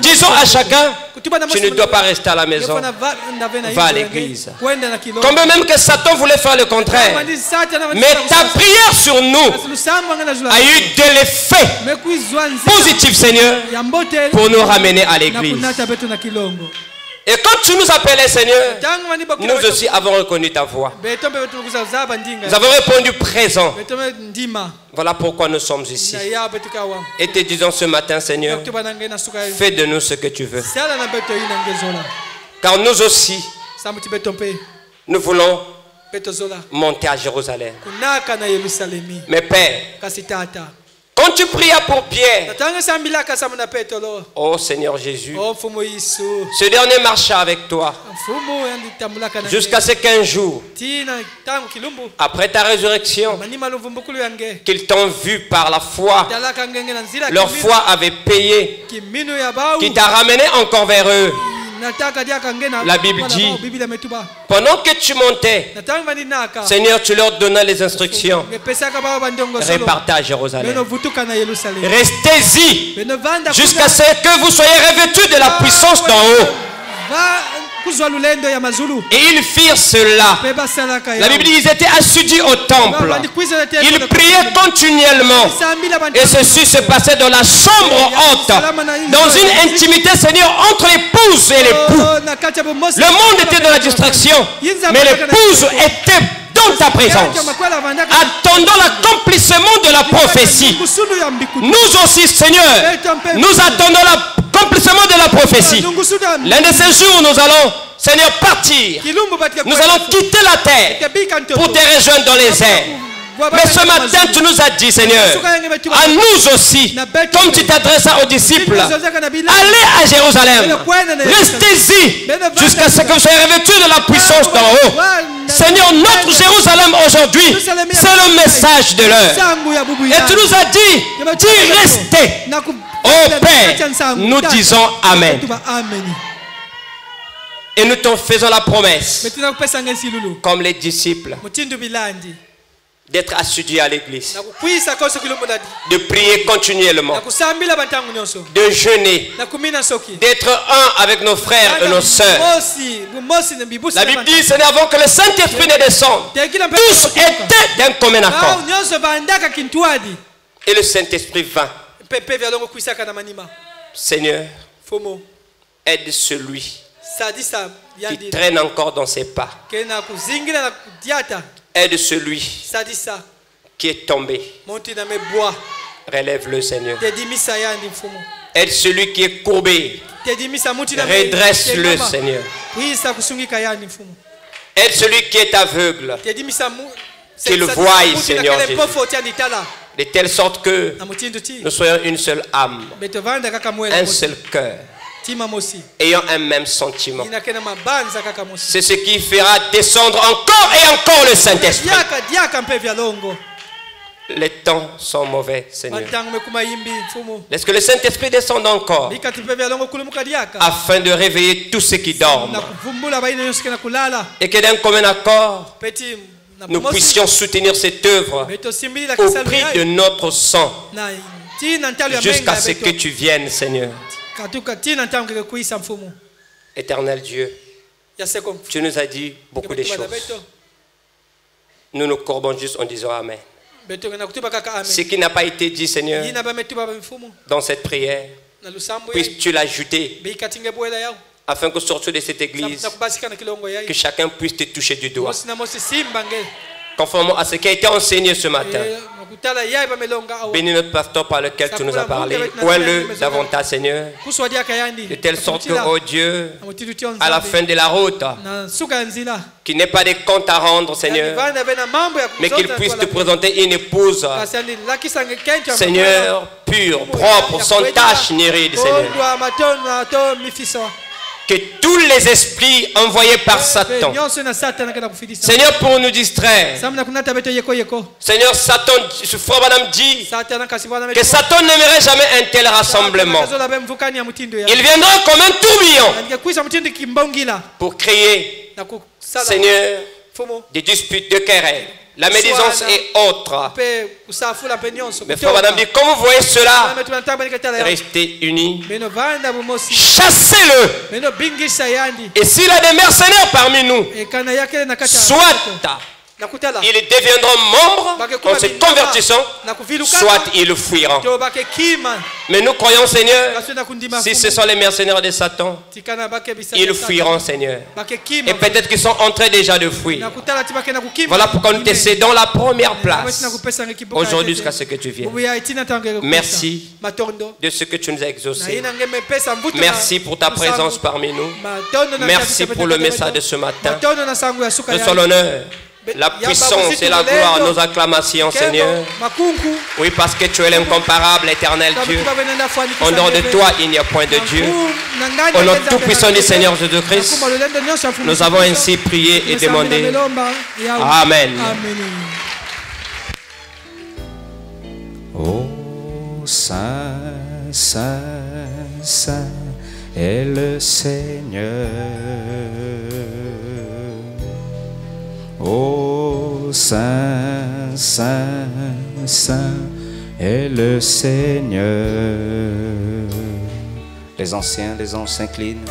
Disons à chacun, tu ne dois pas rester à la maison, va à l'église. Comme même que Satan voulait faire le contraire, mais ta prière sur nous a eu de l'effet positif, Seigneur, pour nous ramener à l'église. Et quand tu nous appelais, Seigneur, nous aussi avons reconnu ta voix. Nous avons répondu présent. Voilà pourquoi nous sommes ici. Et te disons ce matin, Seigneur, fais de nous ce que tu veux. Car nous aussi, nous voulons monter à Jérusalem. Mais Père, quand tu prias pour Pierre, oh Seigneur Jésus, ce dernier marcha avec toi jusqu'à ce qu'un jour, après ta résurrection, qu'ils t'ont vu par la foi, leur foi avait payé, qui t'a ramené encore vers eux. La Bible dit, pendant que tu montais, Seigneur, tu leur donnais les instructions. Repartez à Jérusalem. Restez-y jusqu'à ce que vous soyez revêtus de la puissance d'en haut. Et ils firent cela. La Bible dit, ils étaient assidus au temple. Ils priaient continuellement. Et ceci se passait dans la chambre haute, dans une intimité, Seigneur, entre l'épouse et l'époux. Le monde était dans la distraction, mais l'épouse était dans ta présence, attendant l'accomplissement de la prophétie. Nous aussi, Seigneur, nous attendons l'accomplissement de la prophétie. L'un de ces jours, nous allons, Seigneur, partir. Nous allons quitter la terre pour te rejoindre dans les airs. Mais ce matin, tu nous as dit, Seigneur, à nous aussi, comme tu t'adresses aux disciples, allez à Jérusalem, restez-y jusqu'à ce que vous soyez revêtus de la puissance d'en haut. Seigneur, notre Jérusalem aujourd'hui, c'est le message de l'heure. Et tu nous as dit, restez. Oh Père, nous disons Amen. Et nous te faisons la promesse, comme les disciples, d'être assidu à l'église, de prier continuellement, de jeûner, d'être un avec nos frères et nos sœurs. La Bible dit, c'est avant que le Saint-Esprit ne descende, tous étaient d'un commun accord. Et le Saint-Esprit vint. Seigneur, aide celui qui traîne encore dans ses pas. Aide celui qui est tombé. Relève-le, Seigneur. Aide celui qui est courbé. Redresse-le, Seigneur. Aide celui qui est aveugle. Qu'il voie, Seigneur Jésus. De telle sorte que nous soyons une seule âme, un seul cœur, ayant un même sentiment. C'est ce qui fera descendre encore et encore le Saint-Esprit. Les temps sont mauvais, Seigneur. Laisse que le Saint-Esprit descende encore afin de réveiller tous ceux qui dorment et que d'un commun accord nous puissions soutenir cette œuvre au prix de notre sang jusqu'à ce que tu viennes, Seigneur. Éternel Dieu, tu nous as dit beaucoup de choses. Nous nous courbons juste en disant Amen. Ce qui n'a pas été dit, Seigneur, dans cette prière, puisses-tu l'ajouter afin que sortir de cette église, que chacun puisse te toucher du doigt. Conformément à ce qui a été enseigné ce matin. Bénis notre pasteur par lequel tu nous as parlé. Oins-le davantage, Seigneur. De telle sorte que, oh Dieu, à la fin de la route, qu'il n'ait pas de compte à rendre, Seigneur, mais qu'il puisse te présenter une épouse, Seigneur, pure, propre, sans tache ni ride, Seigneur. Que tous les esprits envoyés par Satan, Seigneur, pour nous distraire, Seigneur, Satan, frère Madame dit que Satan n'aimerait jamais un tel rassemblement. Il viendra comme un tourbillon pour créer, Seigneur, des disputes, de querelles, la médisance et autres. Mais frère Madame dit, comme vous voyez cela, restez unis, chassez-le. Et s'il a des mercenaires parmi nous, soit ils deviendront membres en se convertissant, soit ils fuiront. Mais nous croyons, Seigneur, si ce sont les mercenaires de Satan, ils fuiront, Seigneur. Et peut-être qu'ils sont en train déjà de fuir. Voilà pourquoi nous te cédons la première place aujourd'hui jusqu'à ce que tu viennes. Merci de ce que tu nous as exaucé. Merci pour ta présence parmi nous. Merci pour le message de ce matin. Reçois l'honneur, la puissance et la gloire, nos acclamations, Seigneur. Oui, parce que tu es l'incomparable, éternel Dieu. En dehors de toi, il n'y a point de Dieu. Au nom tout puissant du Seigneur Jésus-Christ, nous avons ainsi prié et demandé. Amen. Oh, Saint, Saint, Saint est le Seigneur. Oh, Saint, Saint, Saint est le Seigneur. Les anciens, les anges s'inclinent.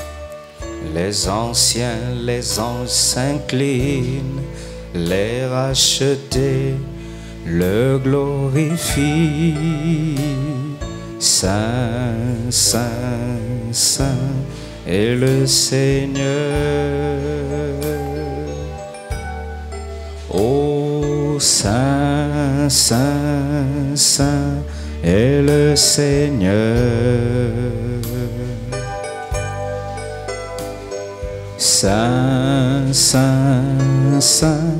Les anciens, les anges s'inclinent. Les rachetés le glorifient. Saint, Saint, Saint est le Seigneur. Oh, Saint, Saint, Saint est le Seigneur. Saint, Saint, Saint